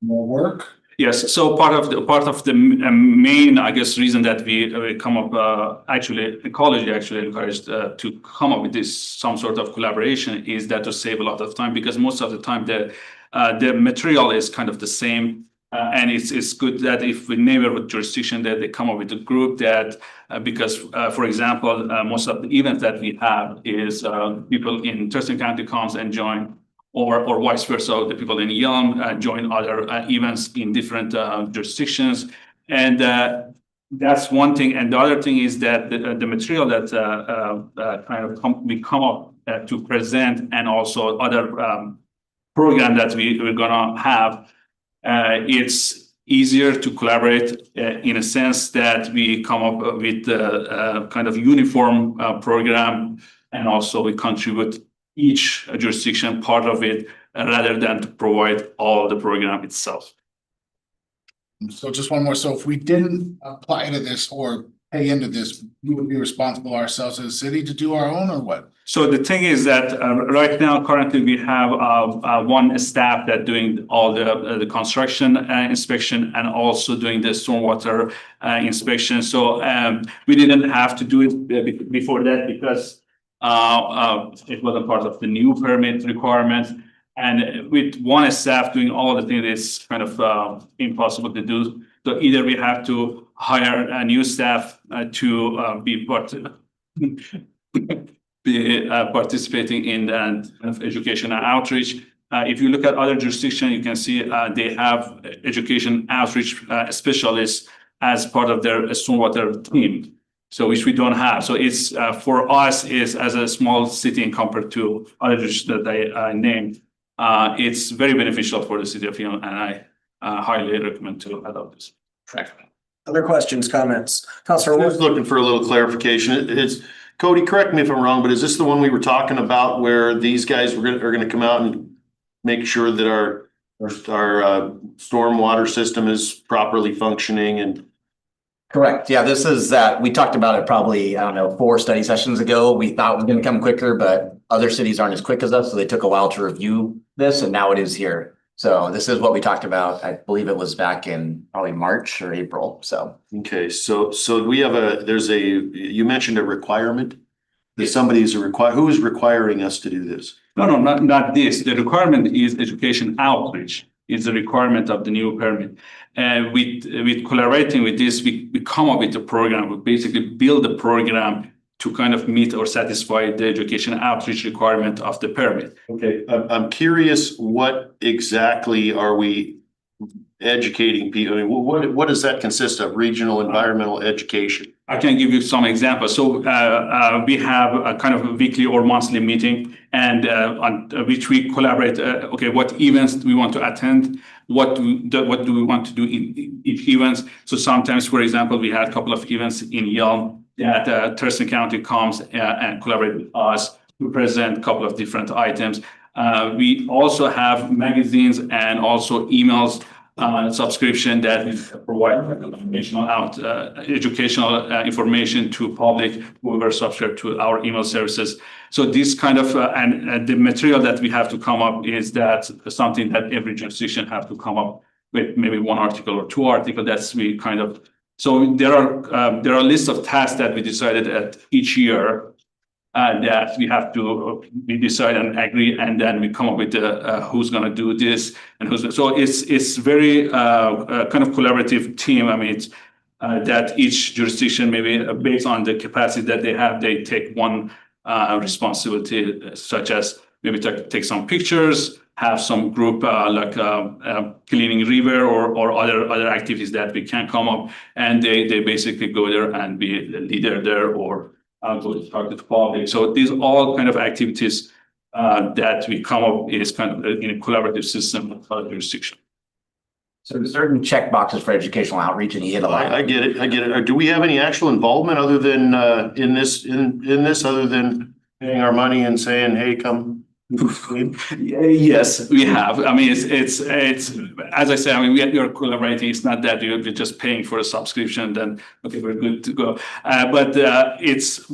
more work? Yes, so part of the main, I guess, reason that we come up, actually, ecology actually encouraged to come up with this some sort of collaboration is that to save a lot of time, because most of the time the material is kind of the same. And it's good that if we neighbor with jurisdiction that they come up with a group that because for example most of the events that we have is people in Thurston County comes and join, or vice versa, the people in Yelm join other events in different jurisdictions, and that's one thing. And the other thing is that the material that we come up to present, and also other program that we're gonna have. It's easier to collaborate in a sense that we come up with a kind of uniform program, and also we contribute each jurisdiction part of it rather than to provide all the program itself. So just one more. So if we didn't apply to this or pay into this, we would be responsible ourselves as a city to do our own, or what? So the thing is that right now, currently, we have one staff that doing all the construction inspection, and also doing the stormwater inspection. So we didn't have to do it before that because it wasn't part of the new permit requirements. And with one staff doing all the things, it's kind of impossible to do. So either we have to hire a new staff to be participating in the kind of education and outreach. If you look at other jurisdictions, you can see they have education outreach specialists as part of their stormwater team. So which we don't have. So it's for us is as a small city and compared to other jurisdictions that I named, it's very beneficial for the city of Yelm, and I highly recommend to adopt this. Other questions, comments? Councilor I was looking for a little clarification. It's Cody, correct me if I'm wrong, but is this the one we were talking about where these guys are gonna come out and make sure that our stormwater system is properly functioning and? Correct. Yeah, this is that we talked about it probably, I don't know, 4 study sessions ago. We thought it was going to come quicker, but other cities aren't as quick as us. So they took a while to review this, and now it is here. So this is what we talked about. I believe it was back in probably March or April. So. Okay, so we have you mentioned a requirement that somebody's who is requiring us to do this? No, not this. The requirement is education outreach. It's a requirement of the new permit. And with collaborating with this, we come up with a program. We basically build a program to kind of meet or satisfy the education outreach requirement of the permit. Okay, I'm curious, what exactly are we educating people? I mean, what does that consist of? Regional environmental education? I can give you some examples. So we have a kind of a weekly or monthly meeting, and on which we collaborate. Okay, what events do we want to attend? What do we want to do in each events? So sometimes, for example, we had a couple of events in Yelm that Thurston County comes and collaborate with us to present a couple of different items. We also have magazines and also emails subscription that we provide educational information to public who are subscribed to our email services. So this kind of and the material that we have to come up is that something that every jurisdiction have to come up with, maybe one article or two articles. That's we kind of, so there are lists of tasks that we decided at each year that we decide and agree, and then we come up with who's going to do this and who's. So it's very kind of collaborative team. I mean, it's that each jurisdiction, maybe based on the capacity that they have, they take one responsibility, such as maybe take some pictures, have some group like cleaning river or other activities that we can come up, and they basically go there and be the leader there or go to talk to the public. So these all kind of activities that we come up is kind of in a collaborative system with other jurisdiction. So there's certain check boxes for educational outreach, and you hit a lot. I get it. Do we have any actual involvement other than in this, other than paying our money and saying, hey, come? Yes, we have. I mean, it's as I say, I mean, we are collaborating. It's not that you're just paying for a subscription, then okay, we're good to go. But it's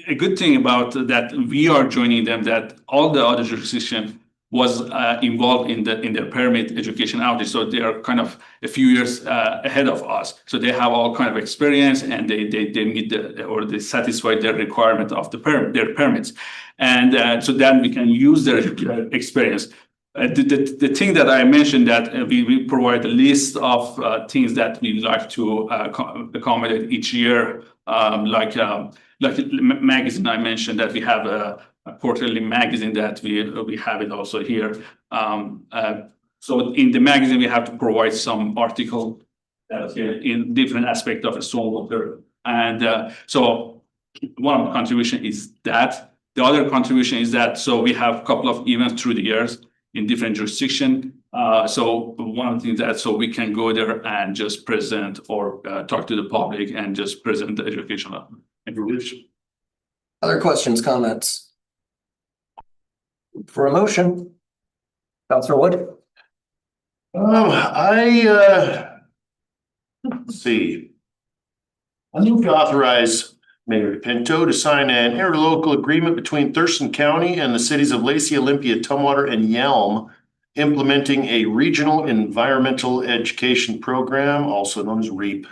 a good thing about that we are joining them, that all the other jurisdiction was involved in their permit education outreach. So they are kind of a few years ahead of us. So they have all kind of experience, and they meet they satisfy their requirement of their permits. And so then we can use their experience. The thing that I mentioned, that we provide a list of things that we like to accommodate each year, like magazine. I mentioned that we have a quarterly magazine that we have it also here. So in the magazine, we have to provide some article in different aspects of stormwater. And so one of the contribution is that. The other contribution is that, so we have a couple of events through the years in different jurisdictions. So one of the things that, so we can go there and just present or talk to the public and just present the educational information. Other questions, comments? For a motion, Councilor Wood? Let's see. I move to authorize Mayor Pinto to sign an interlocal agreement between Thurston County and the cities of Lacey, Olympia, Tumwater, and Yelm, implementing a regional environmental education program, also known as REAP.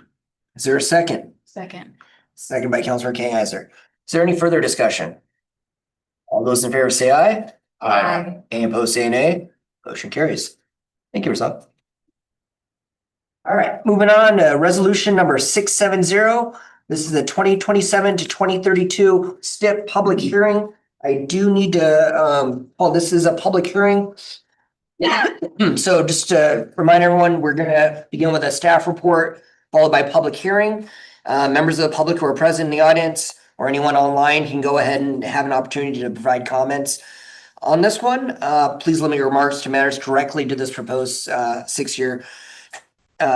Is there a second? Second. Second by Councilor King-Heiser. Is there any further discussion? All those in favor say aye. Aye. Any opposed say nay. Motion carries. Thank you, Rizal. All right, moving on to resolution number 670. This is the 2027 to 2032 STIP public hearing. I do need to, this is a public hearing. So just to remind everyone, we're gonna begin with a staff report, followed by public hearing. Members of the public who are present in the audience or anyone online can go ahead and have an opportunity to provide comments on this one. Please limit your remarks to matters correctly to this proposed 6-year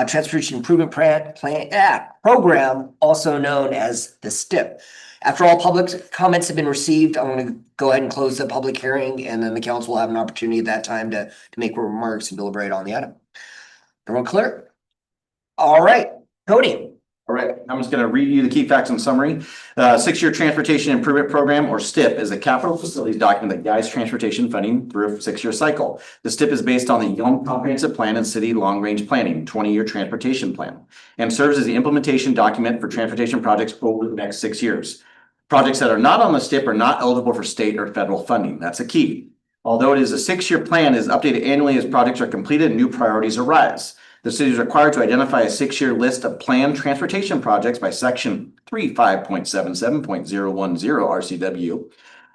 transportation improvement program, also known as the STIP. After all public comments have been received, I'm going to go ahead and close the public hearing, and then the council will have an opportunity at that time to make remarks and deliberate on the item. Everyone clear? All right, Cody. All right, I'm just going to read you the key facts and summary. 6-year Transportation Improvement Program, or STIP, is a capital facilities document that guides transportation funding through a 6-year cycle. The STIP is based on the Yelm Comprehensive Plan and City Long Range Planning 20-year transportation plan, and serves as the implementation document for transportation projects over the next 6 years. Projects that are not on the STIP are not eligible for state or federal funding. That's a key. Although it is a 6-year plan, it is updated annually as projects are completed and new priorities arise. The city is required to identify a 6-year list of planned transportation projects by section 35.77.010 RCW.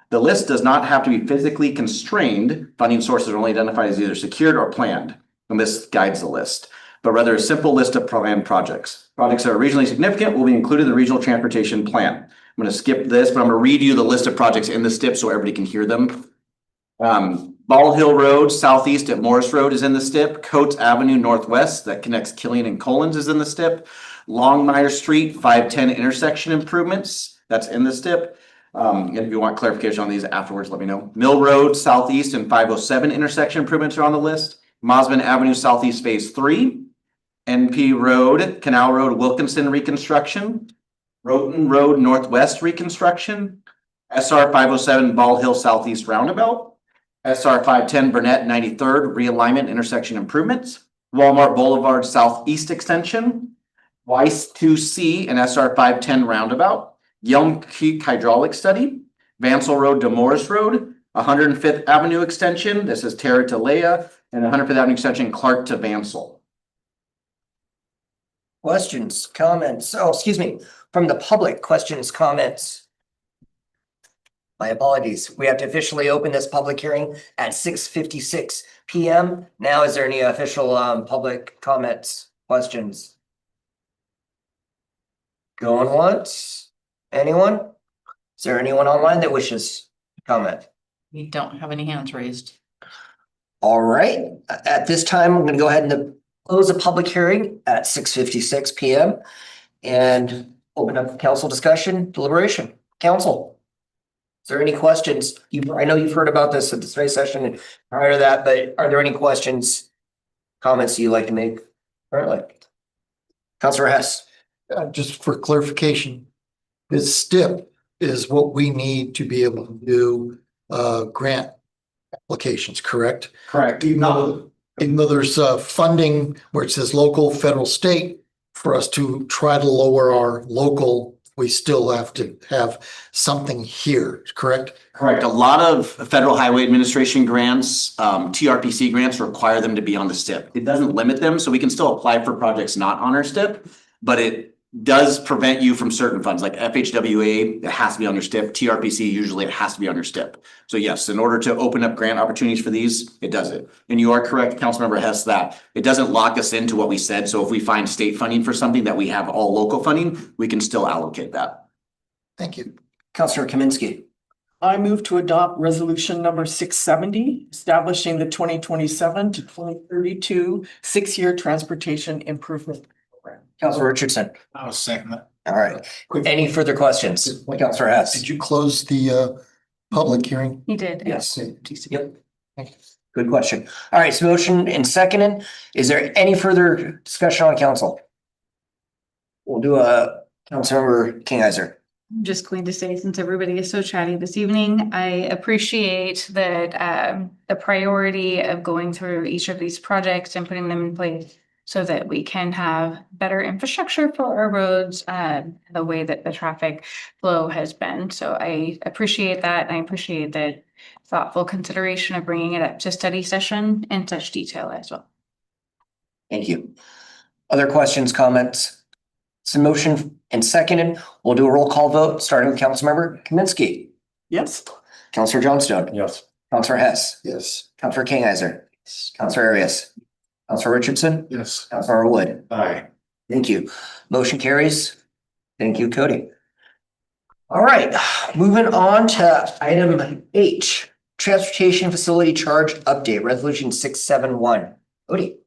The list does not have to be physically constrained. Funding sources are only identified as either secured or planned, and this guides the list, but rather a simple list of planned projects. Projects that are regionally significant will be included in the regional transportation plan. I'm going to skip this, but I'm going to read you the list of projects in the STIP so everybody can hear them. Ball Hill Road southeast at Morris Road is in the STIP. Coates Avenue Northwest that connects Killian and Collins is in the STIP. Longmire Street 510 intersection improvements, that's in the STIP. If you want clarification on these afterwards, let me know. Mill Road Southeast and 507 intersection improvements are on the list. Mosman Avenue Southeast Phase 3. NP Road, Canal Road Wilkinson reconstruction. Roten Road Northwest reconstruction. SR 507 Ball Hill Southeast roundabout. SR 510 Burnett 93rd realignment intersection improvements. Walmart Boulevard Southeast extension. Weiss 2C and SR 510 roundabout. Yelm Creek hydraulic study. Vansel Road to Morris Road. 105th Avenue extension. This is Terra to Leah. And 105th Avenue extension Clark to Vansel. Questions, comments? Oh, excuse me, from the public, questions, comments? My apologies. We have to officially open this public hearing at 6:56 PM. Now, is there any official public comments, questions? Going once? Anyone? Is there anyone online that wishes to comment? We don't have any hands raised. All right, at this time, I'm gonna go ahead and close the public hearing at 6:56 PM and open up council discussion, deliberation. Council. Is there any questions? I know you've heard about this at the study session and prior to that, but are there any questions, comments you'd like to make currently? Councilor Hess. Just for clarification, this STIP is what we need to be able to do grant applications, correct? Correct. Even though there's funding where it says local, federal, state, for us to try to lower our local, we still have to have something here, correct? Correct. A lot of Federal Highway Administration grants, TRPC grants require them to be on the STIP. It doesn't limit them, so we can still apply for projects not on our STIP, but it does prevent you from certain funds like FHWA, it has to be on your STIP. TRPC, usually it has to be on your STIP. So yes, in order to open up grant opportunities for these, it does it. And you are correct, Councilmember Hess, that it doesn't lock us into what we said. So if we find state funding for something that we have all local funding, we can still allocate that. Thank you. Councilor Kaminsky. I move to adopt resolution number 670, establishing the 2027 to 2032 6-year transportation improvement program. Councilor Richardson. I was second that. All right. Any further questions? Councilor Hess. Did you close the public hearing? He did. Yes. Yep. Good question. All right, so motion and seconded. Is there any further discussion on council? We'll do a Councilmember Kingizer. I'm just going to say, since everybody is so chatty this evening, I appreciate that the priority of going through each of these projects and putting them in place so that we can have better infrastructure for our roads, the way that the traffic flow has been. So I appreciate that. And I appreciate the thoughtful consideration of bringing it up to study session in such detail as well. Thank you. Other questions, comments? So motion and seconded. We'll do a roll call vote, starting with Councilmember Kaminsky. Yes. Councilor Johnstone. Yes. Councilor Hess. Yes. Councilor Kingizer. Councilor Arias. Councilor Richardson. Yes. Councilor Wood. Aye. Thank you. Motion carries. Thank you, Cody. All right, moving on to item H, Transportation Facility Charge Update, Resolution 671. Cody.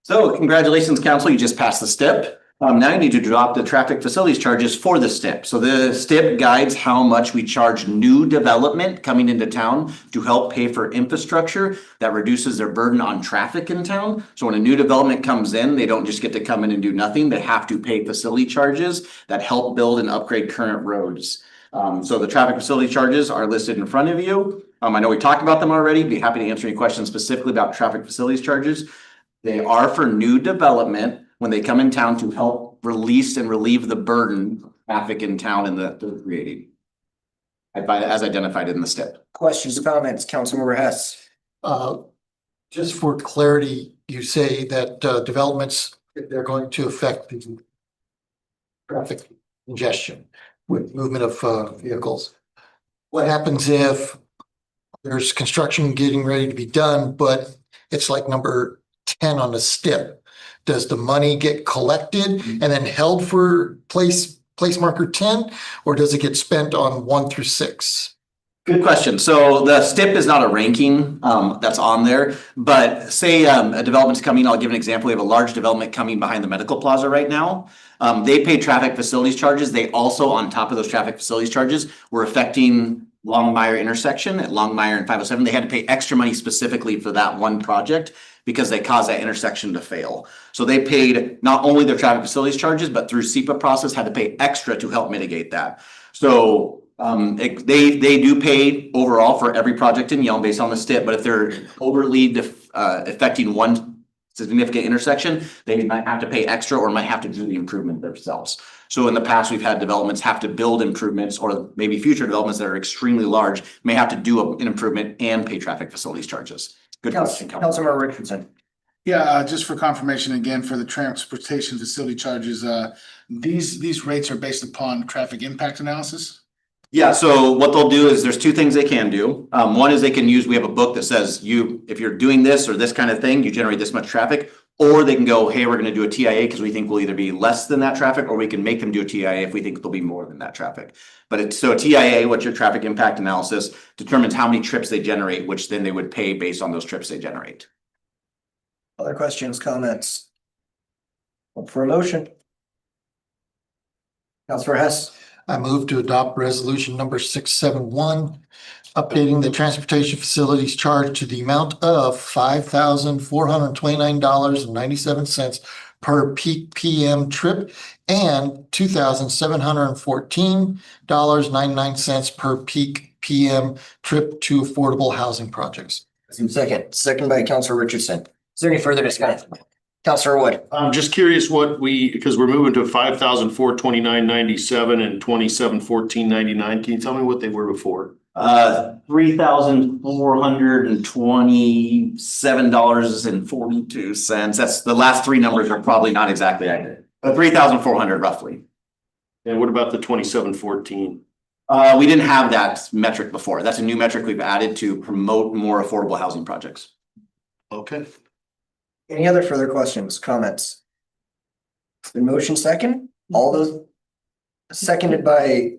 So congratulations, council, you just passed the STIP. Now you need to adopt the traffic facilities charges for the STIP. So the STIP guides how much we charge new development coming into town to help pay for infrastructure that reduces their burden on traffic in town. So when a new development comes in, they don't just get to come in and do nothing. They have to pay facility charges that help build and upgrade current roads. So the traffic facility charges are listed in front of you. I know we talked about them already. Be happy to answer any questions specifically about traffic facilities charges. They are for new development when they come in town to help release and relieve the burden of traffic in town and that they're creating, as identified in the STIP. Questions or comments, Councilmember Hess? Just for clarity, you say that developments, they're going to affect the traffic congestion with movement of vehicles. What happens if there's construction getting ready to be done, but it's like number 10 on the STIP? Does the money get collected and then held for place marker 10, or does it get spent on 1 through 6? Good question. So the STIP is not a ranking that's on there, but say a development's coming, I'll give an example. We have a large development coming behind the medical plaza right now. They pay traffic facilities charges. They also, on top of those traffic facilities charges, were affecting Longmire intersection at Longmire and 507. They had to pay extra money specifically for that one project because they caused that intersection to fail. So they paid not only their traffic facilities charges, but through SEPA process had to pay extra to help mitigate that. So they do pay overall for every project in Yelm based on the STIP, but if they're overly affecting one significant intersection, they might have to pay extra or might have to do the improvement themselves. So in the past, we've had developments have to build improvements, or maybe future developments that are extremely large may have to do an improvement and pay traffic facilities charges. Good question, Councilmember Richardson. Yeah, just for confirmation again, for the transportation facility charges, these rates are based upon traffic impact analysis? Yeah, so what they'll do is there's two things they can do. One is they can use, we have a book that says if you're doing this or this kind of thing, you generate this much traffic, or they can go, hey, we're gonna do a TIA because we think we'll either be less than that traffic, or we can make them do a TIA if we think there'll be more than that traffic. But so a TIA, what's your traffic impact analysis, determines how many trips they generate, which then they would pay based on those trips they generate. Other questions, comments? Look for a motion. Councilor Hess. I move to adopt resolution number 671, updating the transportation facilities charge to the amount of $5,429.97 per peak PM trip and $2,714.99 per peak PM trip to affordable housing projects. Second by Councilor Richardson. Is there any further discussion? Councilor Wood. I'm just curious because we're moving to 5,429.97 and 27,14.99. Can you tell me what they were before? $3,427.42. That's the last three numbers are probably not exactly accurate, but 3,400 roughly. And what about the 2714? We didn't have that metric before. That's a new metric we've added to promote more affordable housing projects. Okay. Any other further questions, comments? The motion second, all those seconded by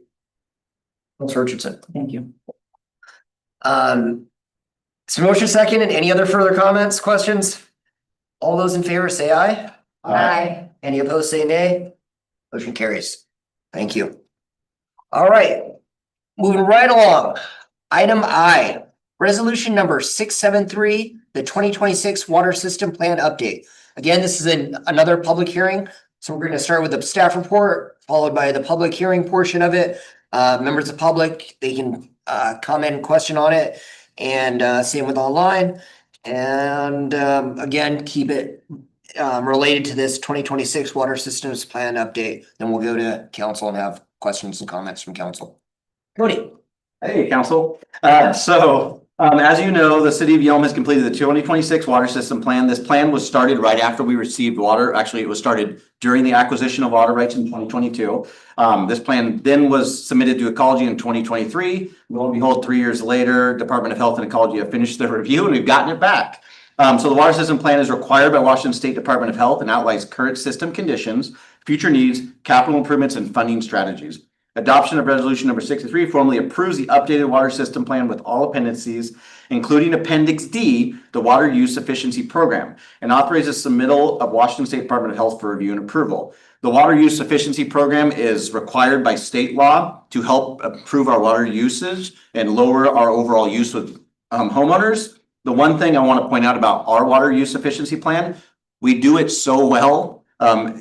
Councilor Richardson. Thank you. So motion second, and any other further comments, questions? All those in favor say aye. Aye. Any opposed say nay. Motion carries. Thank you. All right, moving right along. Item I, resolution number 673, the 2026 water system plan update. Again, this is another public hearing. So we're going to start with the staff report, followed by the public hearing portion of it. Members of the public, they can comment and question on it, and same with online. And again, keep it related to this 2026 water systems plan update. Then we'll go to council and have questions and comments from council. Cody. Hey, council. As you know, the city of Yelm has completed the 2026 water system plan. This plan was started right after we received water. Actually, it was started during the acquisition of water rights in 2022. This plan then was submitted to Ecology in 2023. Lo and behold, 3 years later, Department of Health and Ecology have finished their review and we've gotten it back. So the water system plan is required by Washington State Department of Health and outlines current system conditions, future needs, capital improvements, and funding strategies. Adoption of resolution number 63 formally approves the updated water system plan with all appendices, including Appendix D, the water use efficiency program, and authorizes submittal of Washington State Department of Health for review and approval. The water use efficiency program is required by state law to help improve our water usage and lower our overall use with homeowners. The one thing I want to point out about our water use efficiency plan, we do it so well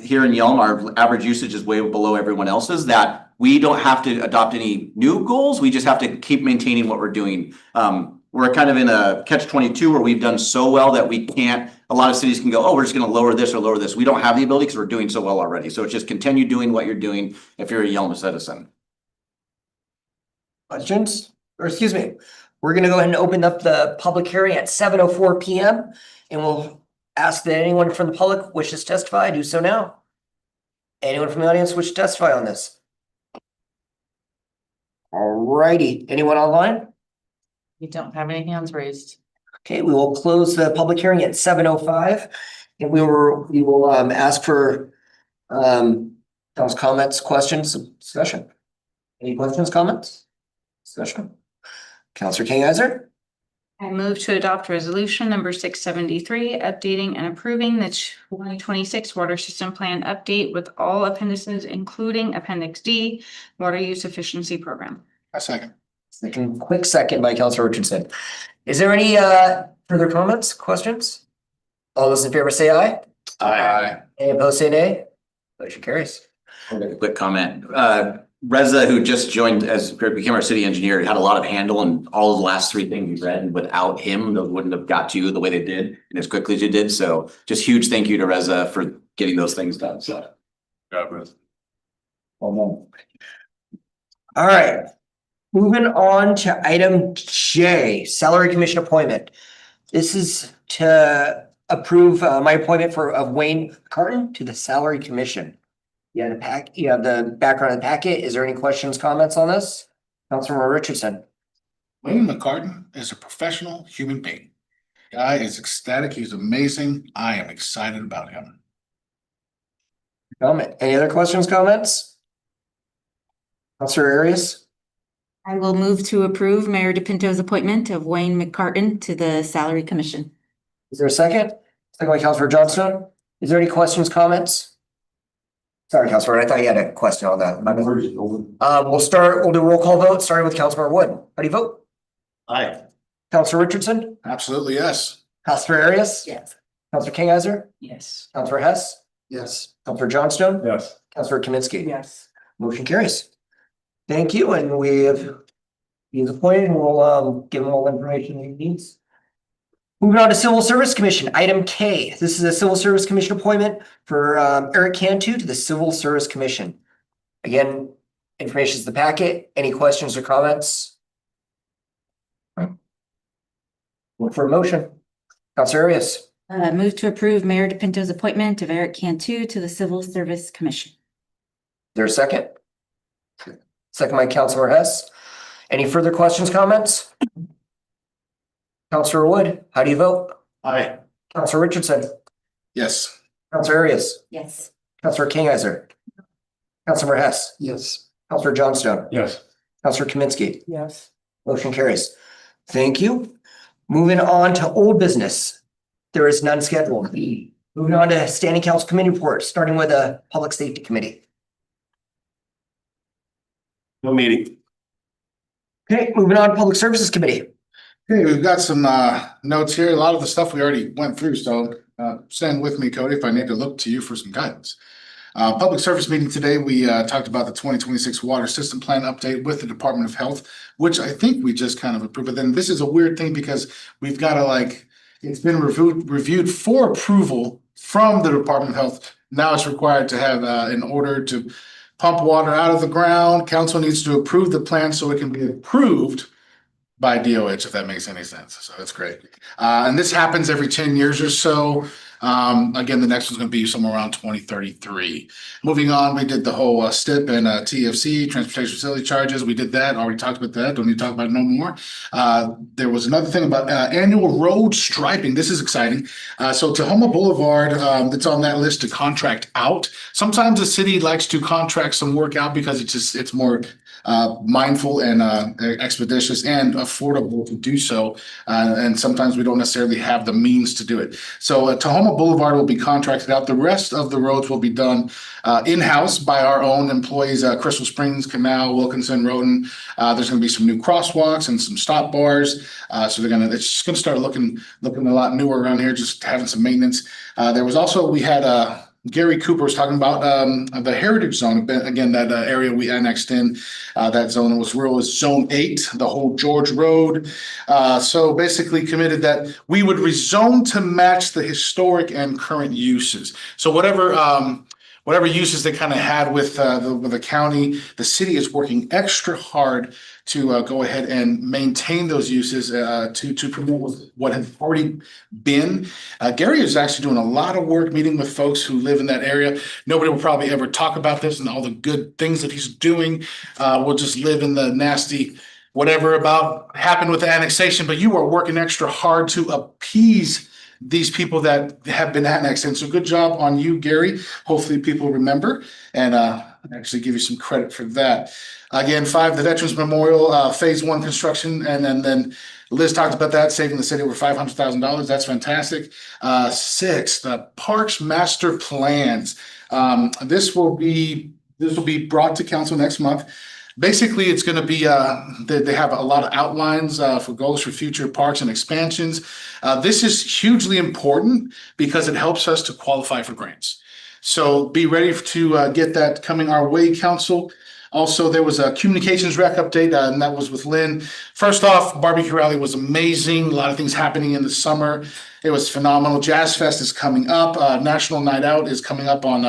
here in Yelm. Our average usage is way below everyone else's, that we don't have to adopt any new goals. We just have to keep maintaining what we're doing. We're kind of in a catch-22 where we've done so well that we can't, a lot of cities can go, oh, we're just going to lower this or lower this. We don't have the ability because we're doing so well already. So it's just continue doing what you're doing if you're a Yelm citizen. Questions? Or excuse me, We're gonna go ahead and open up the public hearing at 7:04 PM. And we'll ask that anyone from the public wishes to testify, do so now. Anyone from the audience wish to testify on this? Alrighty, anyone online? You don't have any hands raised. Okay, we will close the public hearing at 7:05. And we will ask for those comments, questions, discussion. Any questions, comments? Discussion? Counselor King-Heiser? I move to adopt resolution number 673, updating and approving the 2026 water system plan update with all appendices, including Appendix D, water use efficiency program. A second. Quick second by Counselor Richardson. Is there any further comments, questions? All those in favor say aye. Aye. Any opposed say nay. Motion carries. Quick comment. Reza, who just joined as became our city engineer, had a lot of handle on all the last three things you read. And without him, those wouldn't have got to you the way they did and as quickly as you did. So just huge thank you to Reza for getting those things done. So. Well done. All right. Moving on to item J, salary commission appointment. This is to approve my appointment of Wayne Carton to the salary commission. You have the background of the packet. Is there any questions, comments on this? Councilmember Richardson. Wayne McCartan is a professional human being. Guy is ecstatic. He's amazing. I am excited about him. Comment. Any other questions, comments? Councilor Arias? I will move to approve Mayor DePinto's appointment of Wayne McCartan to the Salary Commission. Is there a second? Second by Councilor Johnstone. Is there any questions, comments? Sorry, Councilor, I thought you had a question on that. We'll do a roll call vote, starting with Councilmember Wood. How do you vote? Aye. Councilor Richardson? Absolutely, yes. Councilor Arias? Yes. Councilor King-Heiser? Yes. Councilor Hess? Yes. Councilor Johnstone? Yes. Councilor Kaminsky? Yes. Motion carries. Thank you, and he's appointed, and we'll give him all the information he needs. Moving on to Civil Service Commission, item K. This is a Civil Service Commission appointment for Eric Cantu to the Civil Service Commission. Again, information is the packet. Any questions or comments? Look for a motion. Councilor Arias. Move to approve Mayor DePinto's appointment of Eric Cantu to the Civil Service Commission. Is there a second? Second by Councilor Hess. Any further questions, comments? Councilor Wood, how do you vote? Aye. Councilor Richardson, Yes. Councilor Arias, Yes. Councilor King-Heiser, Councilor Hess, Yes. Councilor Johnstone, Yes. Councilor Kaminsky. Yes. Motion carries. Thank you. Moving on to old business. There is none scheduled. Moving on to standing council committee reports, starting with the Public Safety Committee. No meeting. Okay, moving on to Public Services Committee. Okay, we've got some notes here. A lot of the stuff we already went through, so stand with me, Cody, if I need to look to you for some guidance. Public service meeting today, we talked about the 2026 water system plan update with the Department of Health, which I think we just kind of approved. But then this is a weird thing because we've got to it's been reviewed for approval from the Department of Health. Now it's required to have in order to pump water out of the ground. Council needs to approve the plan so it can be approved by DOH, if that makes any sense. So that's great. And this happens every 10 years or so. Again, the next one's going to be somewhere around 2033. Moving on, we did the whole STIP and TFC, transportation facility charges. We did that. Already talked about that. Don't need to talk about it no more. There was another thing about annual road striping. This is exciting. So Tahoma Boulevard, that's on that list to contract out. Sometimes the city likes to contract some work out because it's more mindful and expeditious and affordable to do so. And sometimes we don't necessarily have the means to do it. So Tahoma Boulevard will be contracted out. The rest of the roads will be done in-house by our own employees, Crystal Springs, Canal, Wilkinson, Roden. There's going to be some new crosswalks and some stop bars. So it's just going to start looking a lot newer around here, just having some maintenance. There was also, we had Gary Cooper was talking about the Heritage Zone. Again, that area we annexed in, that zone was Zone 8, the whole George Road. So basically committed that we would rezone to match the historic and current uses. So whatever whatever uses they kind of had with the county, the city is working extra hard to go ahead and maintain those uses to promote what has already been. Gary is actually doing a lot of work meeting with folks who live in that area. Nobody will probably ever talk about this and all the good things that he's doing. We'll just live in the nasty whatever about happened with the annexation, but you are working extra hard to appease these people that have been annexed. And so good job on you, Gary. Hopefully people remember and actually give you some credit for that. Again, 5, the Veterans Memorial Phase 1 construction. And then Liz talked about that, saving the city over $500,000. That's fantastic. 6, the Parks Master Plans. This will be brought to council next month. Basically, it's going to be, they have a lot of outlines for goals for future parks and expansions. This is hugely important because it helps us to qualify for grants. So be ready to get that coming our way, council. Also, there was a communications rec update, and that was with Lynn. First off, Barbecue Rally was amazing. A lot of things happening in the summer. It was phenomenal. Jazz Fest is coming up. National Night Out is coming up on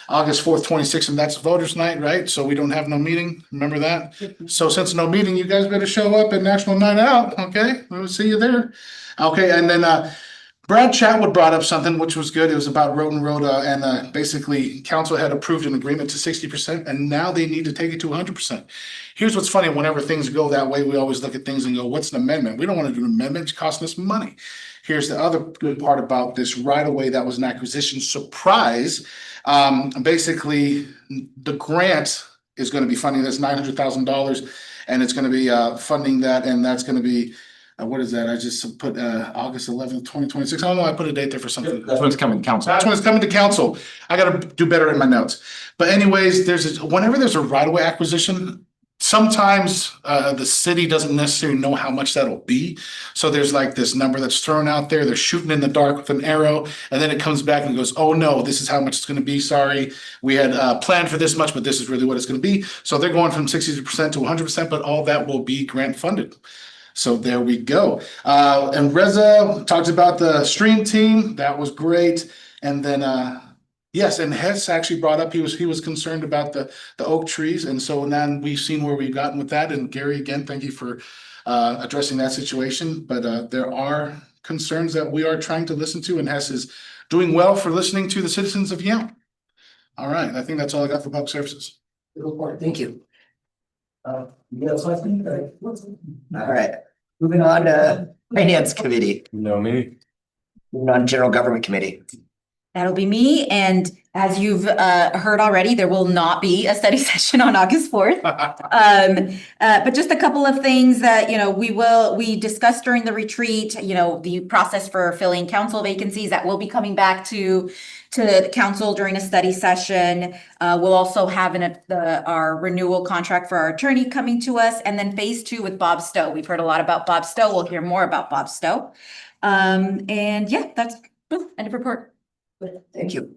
August 4th, 26th, and that's voters' night, right? So we don't have no meeting. Remember that? So since no meeting, you guys better show up at National Night Out, okay? We'll see you there. Okay, and then Brad Chatwood brought up something which was good. It was about Road and Road, and basically council had approved an agreement to 60%, and now they need to take it to 100%. Here's what's funny: whenever things go that way, we always look at things and go, "What's an amendment?" We don't want to do an amendment; it's costing us money. Here's the other good part about this right away. That was an acquisition surprise. Basically, the grant is going to be funding this $900,000, and it's going to be funding that, and that's going to be. What is that? I just put August 11th, 2026. I don't know. I put a date there for something. That's when it's coming to council. That's when it's coming to council. I got to do better in my notes. But anyways, whenever there's a right-of-way acquisition, sometimes the city doesn't necessarily know how much that'll be. So there's like this number that's thrown out there. They're shooting in the dark with an arrow, and then it comes back and goes, "Oh no, this is how much it's going to be. Sorry, we had planned for this much, but this is really what it's going to be." So they're going from 60% to 100%, but all that will be grant funded. So there we go. And Reza talked about the stream team. That was great. And then, yes, and Hess actually brought up, he was concerned about the oak trees. And so now we've seen where we've gotten with that. And Gary, again, thank you for addressing that situation. But there are concerns that we are trying to listen to, and Hess is doing well for listening to the citizens of Yelm. All right, I think that's all I got for public services. Thank you. All right, moving on to Finance Committee. No, me. Moving on to General Government Committee. That'll be me. And as you've heard already, there will not be a study session on August 4th. But just a couple of things that, we discussed during the retreat, the process for filling council vacancies that will be coming back to the council during a study session. We'll also have our renewal contract for our attorney coming to us. And then phase 2 with Bob Stowe. We've heard a lot about Bob Stowe. We'll hear more about Bob Stowe. And yeah, that's end of report. Thank you.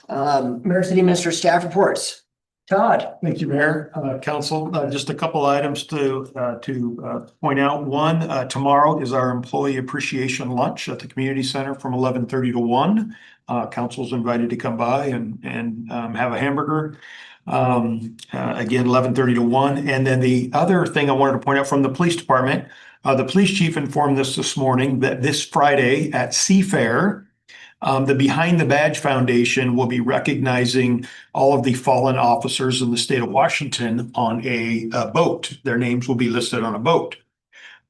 Mayor, City Minister, staff reports. Todd. Thank you, Mayor. Council, just a couple items to point out. One, tomorrow is our employee appreciation lunch at the community center from 11:30 to 1. Council's invited to come by and have a hamburger. Again, 11:30 to 1. And then the other thing I wanted to point out from the police department, the police chief informed us this morning that this Friday at Seafair, the Behind the Badge Foundation will be recognizing all of the fallen officers in the state of Washington on a boat. Their names will be listed on a boat.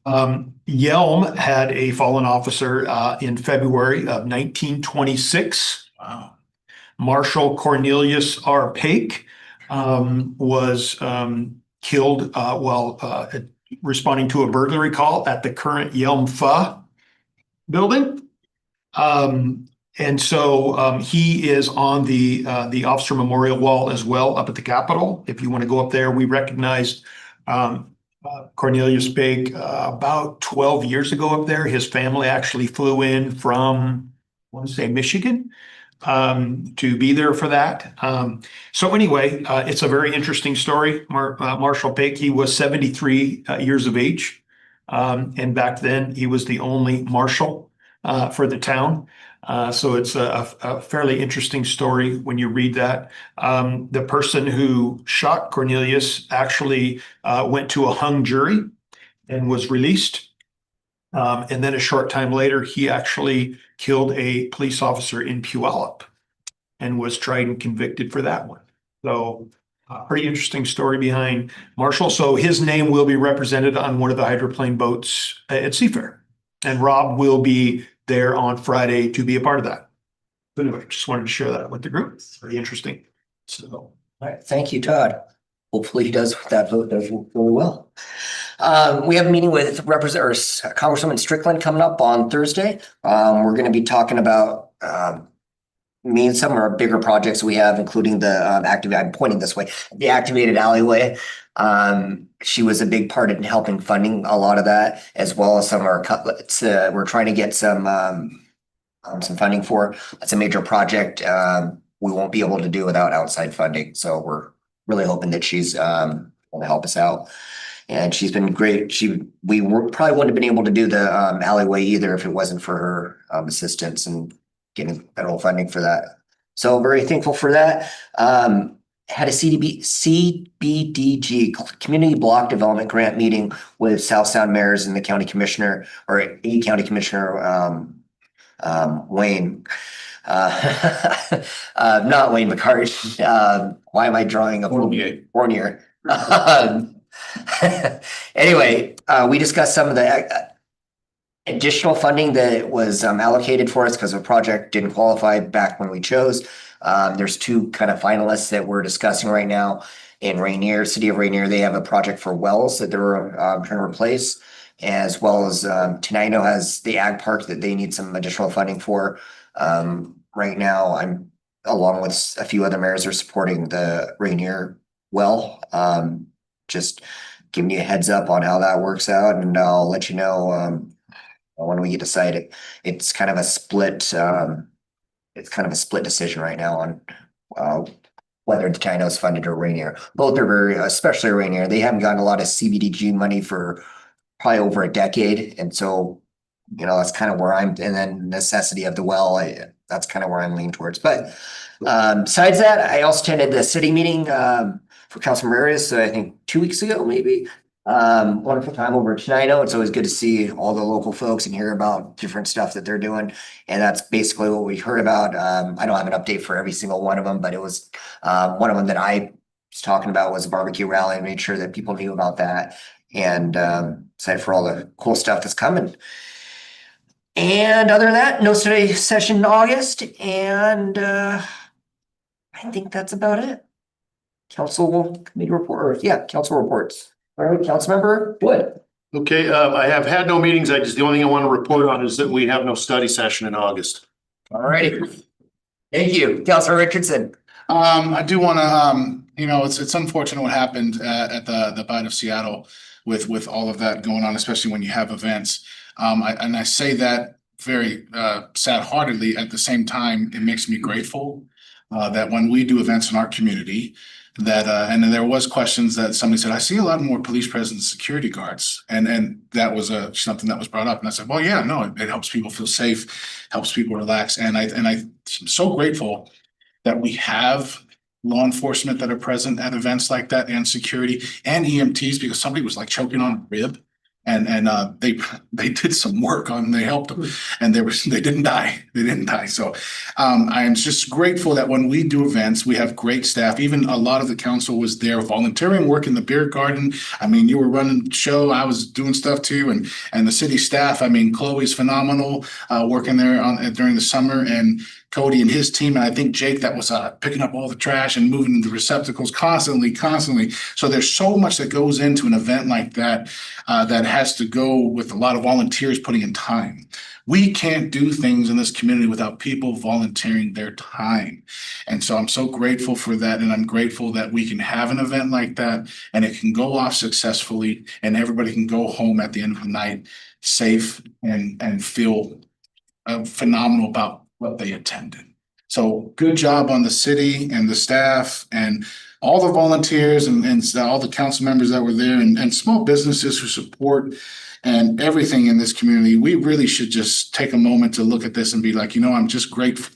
Yelm had a fallen officer in February of 1926. Wow. Marshal Cornelius R. Pake was killed while responding to a burglary call at the current Yelm Pho building. And so he is on the officer memorial wall as well up at the Capitol. If you want to go up there, we recognized Cornelius Pake about 12 years ago up there. His family actually flew in from, I want to say, Michigan to be there for that. So anyway, it's a very interesting story. Marshal Pake, he was 73 years of age. And back then he was the only marshal for the town. So it's a fairly interesting story when you read that. The person who shot Cornelius actually went to a hung jury and was released. And then a short time later, he actually killed a police officer in Puyallup and was tried and convicted for that one. So pretty interesting story behind Marshall. So his name will be represented on one of the hydroplane boats at Seafair. And Rob will be there on Friday to be a part of that. But anyway, just wanted to share that with the group. It's pretty interesting. So, All right, thank you, Todd. Hopefully he does, that vote does really well. We have a meeting with Congresswoman Strickland coming up on Thursday. We're gonna be talking about me and some of our bigger projects we have, including the I'm pointing this way, the activated alleyway. She was a big part in helping funding a lot of that, as well as some of our cutlets. We're trying to get some funding for. It's a major project. We won't be able to do without outside funding. So we're really hoping that she's going to help us out. And she's been great. We probably wouldn't have been able to do the alleyway either if it wasn't for her assistance and getting federal funding for that. So very thankful for that. Had a CBDG Community Block Development Grant meeting with South Sound mayors and the county commissioner, or a county commissioner, Wayne. Not Wayne McCarty. Why am I drawing a Fournier? Anyway, we discussed some of the additional funding that was allocated for us because the project didn't qualify back when we chose. There's two kind of finalists that we're discussing right now in Rainier, City of Rainier. They have a project for wells that they're trying to replace, as well as Tenino has the ag park that they need some additional funding for. Right now, I'm along with a few other mayors are supporting the Rainier well. Just giving you a heads up on how that works out, and I'll let you know when we get decided. It's kind of a split. It's kind of a split decision right now on whether Tenino is funded or Rainier. Both are very, especially Rainier. They haven't gotten a lot of CBDG money for probably over a decade, and so that's kind of where I'm. And then necessity of the well, that's kind of where I'm leaning towards. But besides that, I also attended the city meeting for Councilman Arias. I think 2 weeks ago, maybe. Wonderful time over at Tenino. It's always good to see all the local folks and hear about different stuff that they're doing. And that's basically what we heard about. I don't have an update for every single one of them, but it was one of them that I was talking about was a barbecue rally, and made sure that people knew about that. And excited for all the cool stuff that's coming. And other than that, no study session in August. And I think that's about it. Council committee report, council reports. All right, Councilmember Wood. Okay, I have had no meetings. The only thing I want to report on is that we have no study session in August. All righty. Thank you, Councilor Richardson. I do want to, it's unfortunate what happened at the Bite of Seattle with all of that going on, especially when you have events. I say that very sad-heartedly. At the same time, it makes me grateful that when we do events in our community, that and then there was questions that somebody said, I see a lot more police presence, security guards, and that was something that was brought up, and I said, well, yeah, no, it helps people feel safe, helps people relax, and I'm so grateful that we have law enforcement that are present at events like that, and security and EMTs, because somebody was like choking on a rib. And they did some work on, they helped them, and they didn't die. They didn't die. So I am just grateful that when we do events, we have great staff. Even a lot of the council was there volunteering, work in the beer garden. I mean, you were running the show, I was doing stuff too, and the city staff. I mean, Chloe's phenomenal working there during the summer, and Cody and his team, and I think Jake that was picking up all the trash and moving the receptacles constantly. So there's so much that goes into an event like that that has to go with a lot of volunteers putting in time. We can't do things in this community without people volunteering their time. And so I'm so grateful for that, and I'm grateful that we can have an event like that and it can go off successfully and everybody can go home at the end of the night safe and feel phenomenal about what they attended. So good job on the city and the staff, and all the volunteers and all the council members that were there and small businesses who support and everything in this community. We really should just take a moment to look at this and be like, I'm just grateful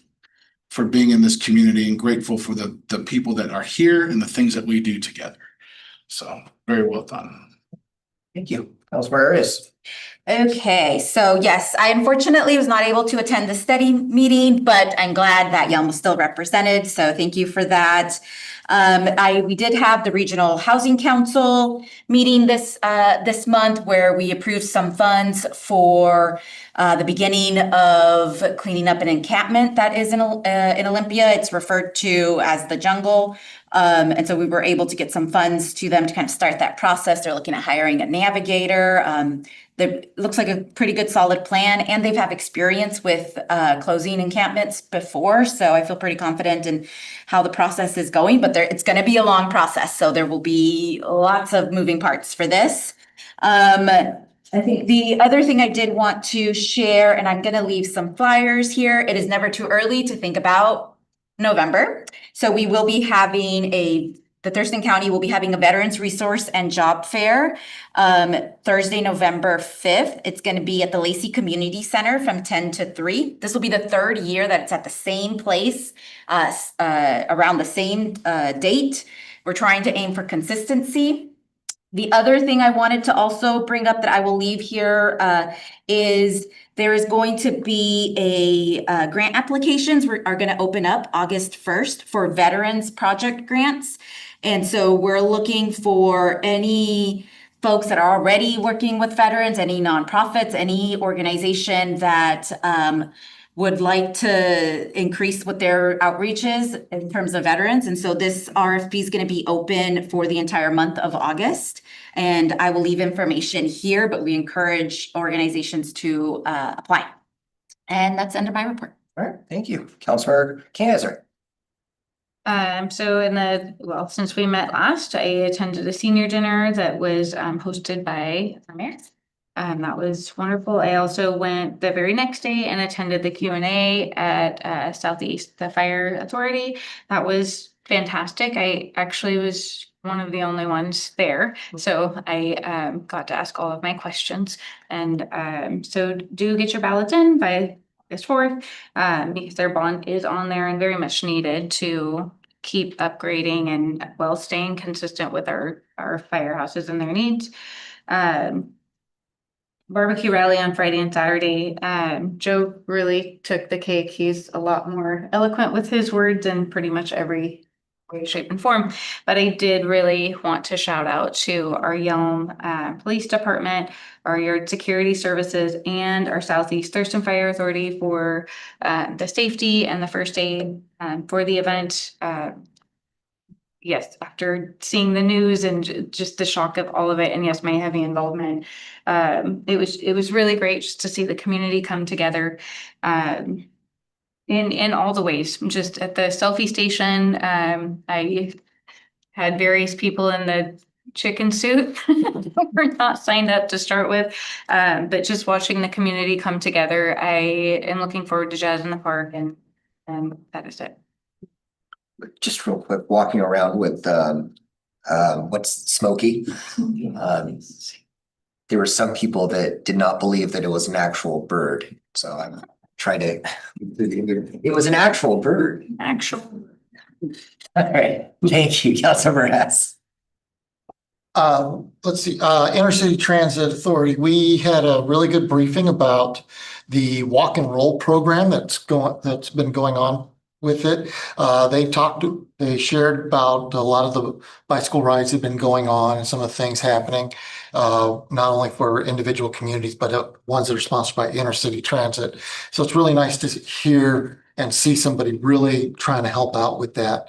for being in this community and grateful for the people that are here and the things that we do together. So very well done. Thank you. Councilmember Arias. Okay, so yes, I unfortunately was not able to attend the study meeting, but I'm glad that Yelm was still represented. So thank you for that. We did have the Regional Housing Council meeting this month where we approved some funds for the beginning of cleaning up an encampment that is in Olympia. It's referred to as the jungle. And so we were able to get some funds to them to kind of start that process. They're looking at hiring a navigator. That looks like a pretty good solid plan, and they've had experience with closing encampments before. So I feel pretty confident in how the process is going, but it's going to be a long process. So there will be lots of moving parts for this. I think the other thing I did want to share, and I'm going to leave some flyers here. It is never too early to think about November. So we will be having the Thurston County will be having a Veterans Resource and Job Fair Thursday, November 5th. It's going to be at the Lacey Community Center from 10 to 3. This will be the third year that it's at the same place around the same date. We're trying to aim for consistency. The other thing I wanted to also bring up that I will leave here is there is going to be a grant applications are going to open up August 1st for veterans project grants. And so we're looking for any folks that are already working with veterans, any nonprofits, any organization that would like to increase what their outreach is in terms of veterans. And so this RFP is going to be open for the entire month of August. And I will leave information here, but we encourage organizations to apply. And that's the end of my report. All right, thank you. Councilmember Kanzer. So since we met last, I attended a senior dinner that was hosted by our mayor. That was wonderful. I also went the very next day and attended the Q&A at Southeast, the Fire Authority. That was fantastic. I actually was one of the only ones there. So I got to ask all of my questions. And so do get your ballots in by August 4th, because their bond is on there and very much needed to keep upgrading and staying consistent with our firehouses and their needs. Barbecue rally on Friday and Saturday. Joe really took the cake. He's a lot more eloquent with his words in pretty much every way, shape, and form. But I did really want to shout out to our Yelm Police Department, our Yard Security Services, and our Southeast Thurston Fire Authority for the safety and the first aid for the event. Yes, after seeing the news and just the shock of all of it, and yes, my heavy involvement, it was really great just to see the community come together in all the ways. Just at the selfie station, I had various people in the chicken suit that were not signed up to start with, but just watching the community come together, I am looking forward to Jazz in the Park, and that is it. Just real quick, walking around with what's Smokey. There were some people that did not believe that it was an actual bird. So I'm trying to. It was an actual bird. Actual. All right, thank you, Councilmember Hess. Let's see, Intercity Transit Authority, we had a really good briefing about the walk and roll program that's been going on with it. They shared about a lot of the bicycle rides that have been going on and some of the things happening, not only for individual communities, but ones that are sponsored by Intercity Transit. So it's really nice to hear and see somebody really trying to help out with that.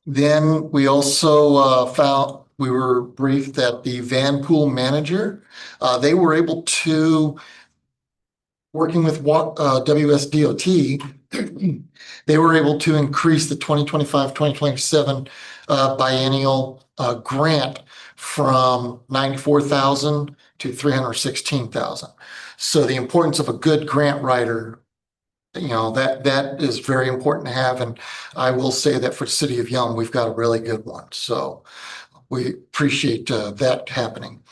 Then we also we were briefed that the van pool manager, they were able to, working with WSDOT, they were able to increase the 2025-2027 biennial grant from 94,000 to 316,000. So the importance of a good grant writer that is very important to have. And I will say that for the city of Yelm, we've got a really good one. So we appreciate that happening.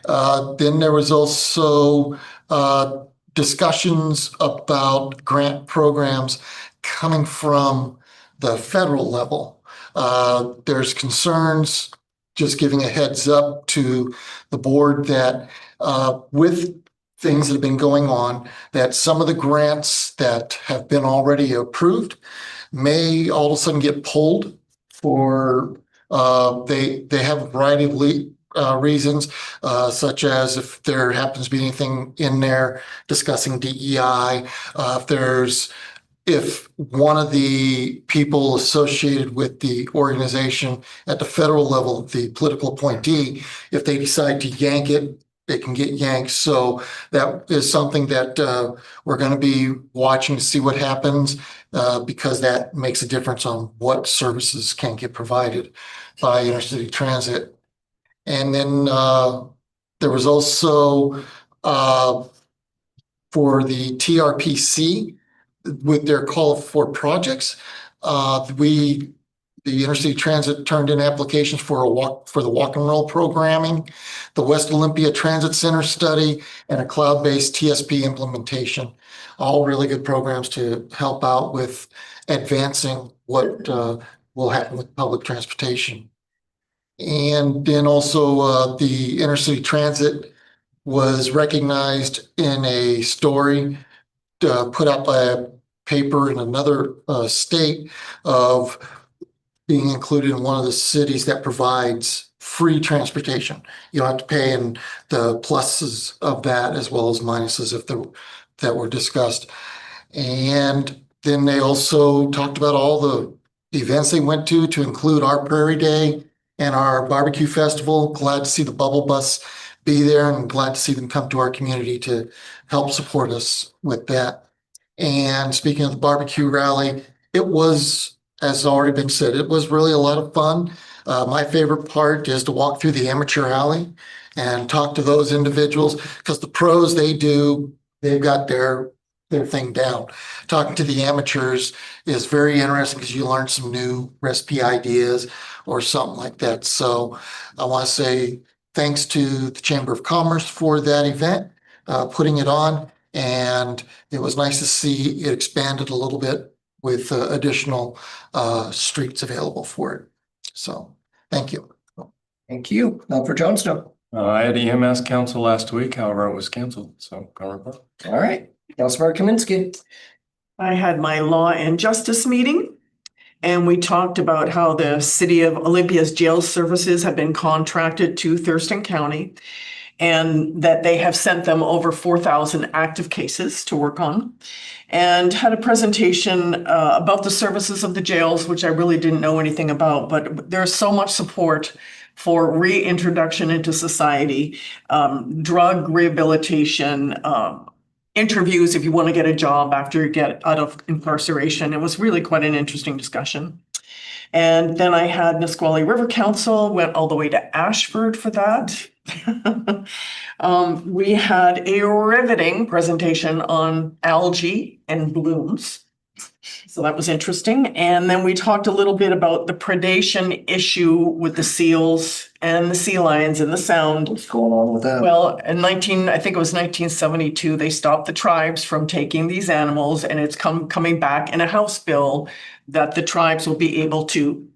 Then there was also discussions about grant programs coming from the federal level. There's concerns, just giving a heads up to the board that with things that have been going on, that some of the grants that have been already approved may all of a sudden get pulled for they have a variety of reasons, such as if there happens to be anything in there discussing DEI, if one of the people associated with the organization at the federal level, the political appointee, if they decide to yank it, they can get yanked. So that is something that we're going to be watching to see what happens, because that makes a difference on what services can get provided by intercity transit. And then there was also for the TRPC, with their call for projects, the Intercity Transit turned in applications for the walk and roll programming, the West Olympia Transit Center study, and a cloud-based TSP implementation. All really good programs to help out with advancing what will happen with public transportation. And then also the Intercity Transit was recognized in a story put out by a paper in another state of being included in one of the cities that provides free transportation. You don't have to pay, and the pluses of that as well as minuses that were discussed. And then they also talked about all the events they went to include our Prairie Day and our barbecue festival. Glad to see the bubble bus be there, and glad to see them come to our community to help support us with that. And speaking of the barbecue rally, it was, as already been said, it was really a lot of fun. My favorite part is to walk through the amateur alley and talk to those individuals, because the pros, they've got their thing down. Talking to the amateurs is very interesting because you learn some new recipe ideas or something like that. So I want to say thanks to the Chamber of Commerce for that event, putting it on. And it was nice to see it expanded a little bit with additional streets available for it. So thank you. Thank you. Now for Johnstone. I had EMS council last week, however, it was canceled, so go report. All right. Councilmember Kaminsky. I had my Law and Justice meeting, and we talked about how the City of Olympia's jail services have been contracted to Thurston County, and that they have sent them over 4,000 active cases to work on, and had a presentation about the services of the jails, which I really didn't know anything about, but there's so much support for reintroduction into society, drug rehabilitation, interviews if you want to get a job after you get out of incarceration. It was really quite an interesting discussion. And then I had Nisqually River Council, went all the way to Ashford for that. We had a riveting presentation on algae and blooms. So that was interesting. And then we talked a little bit about the predation issue with the seals and the sea lions in the Sound. What's going on with that? Well, I think it was 1972, they stopped the tribes from taking these animals, and it's coming back in a House bill that the tribes will be able to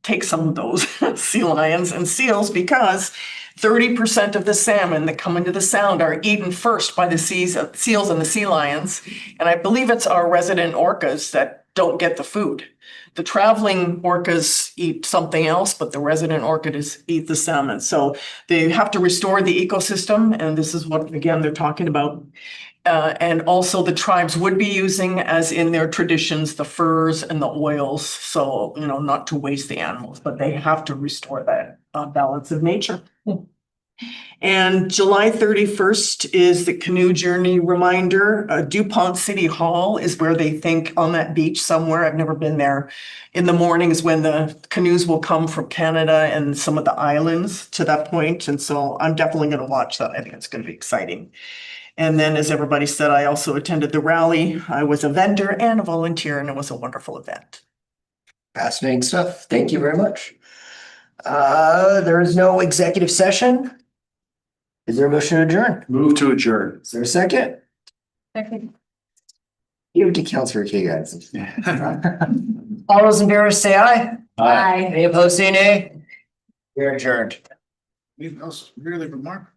take some of those sea lions and seals, because 30% of the salmon that come into the Sound are eaten first by the seals and the sea lions. And I believe it's our resident orcas that don't get the food. The traveling orcas eat something else, but the resident orcas eat the salmon. So they have to restore the ecosystem. And this is what, again, they're talking about. And also the tribes would be using, as in their traditions, the furs and the oils. So, not to waste the animals, but they have to restore that balance of nature. And July 31st is the canoe journey reminder. DuPont City Hall is where they think, on that beach somewhere. I've never been there. In the mornings when the canoes will come from Canada and some of the islands to that point. And so I'm definitely going to watch that. I think it's going to be exciting. And then, as everybody said, I also attended the rally. I was a vendor and a volunteer, and it was a wonderful event. Fascinating stuff. Thank you very much. There is no executive session. Is there a motion to adjourn? Move to adjourn. Is there a second? Second. You to Councilor Kagan. All those in favor say aye. Bye. Any opposed say nay. We're adjourned. That was really remarkable.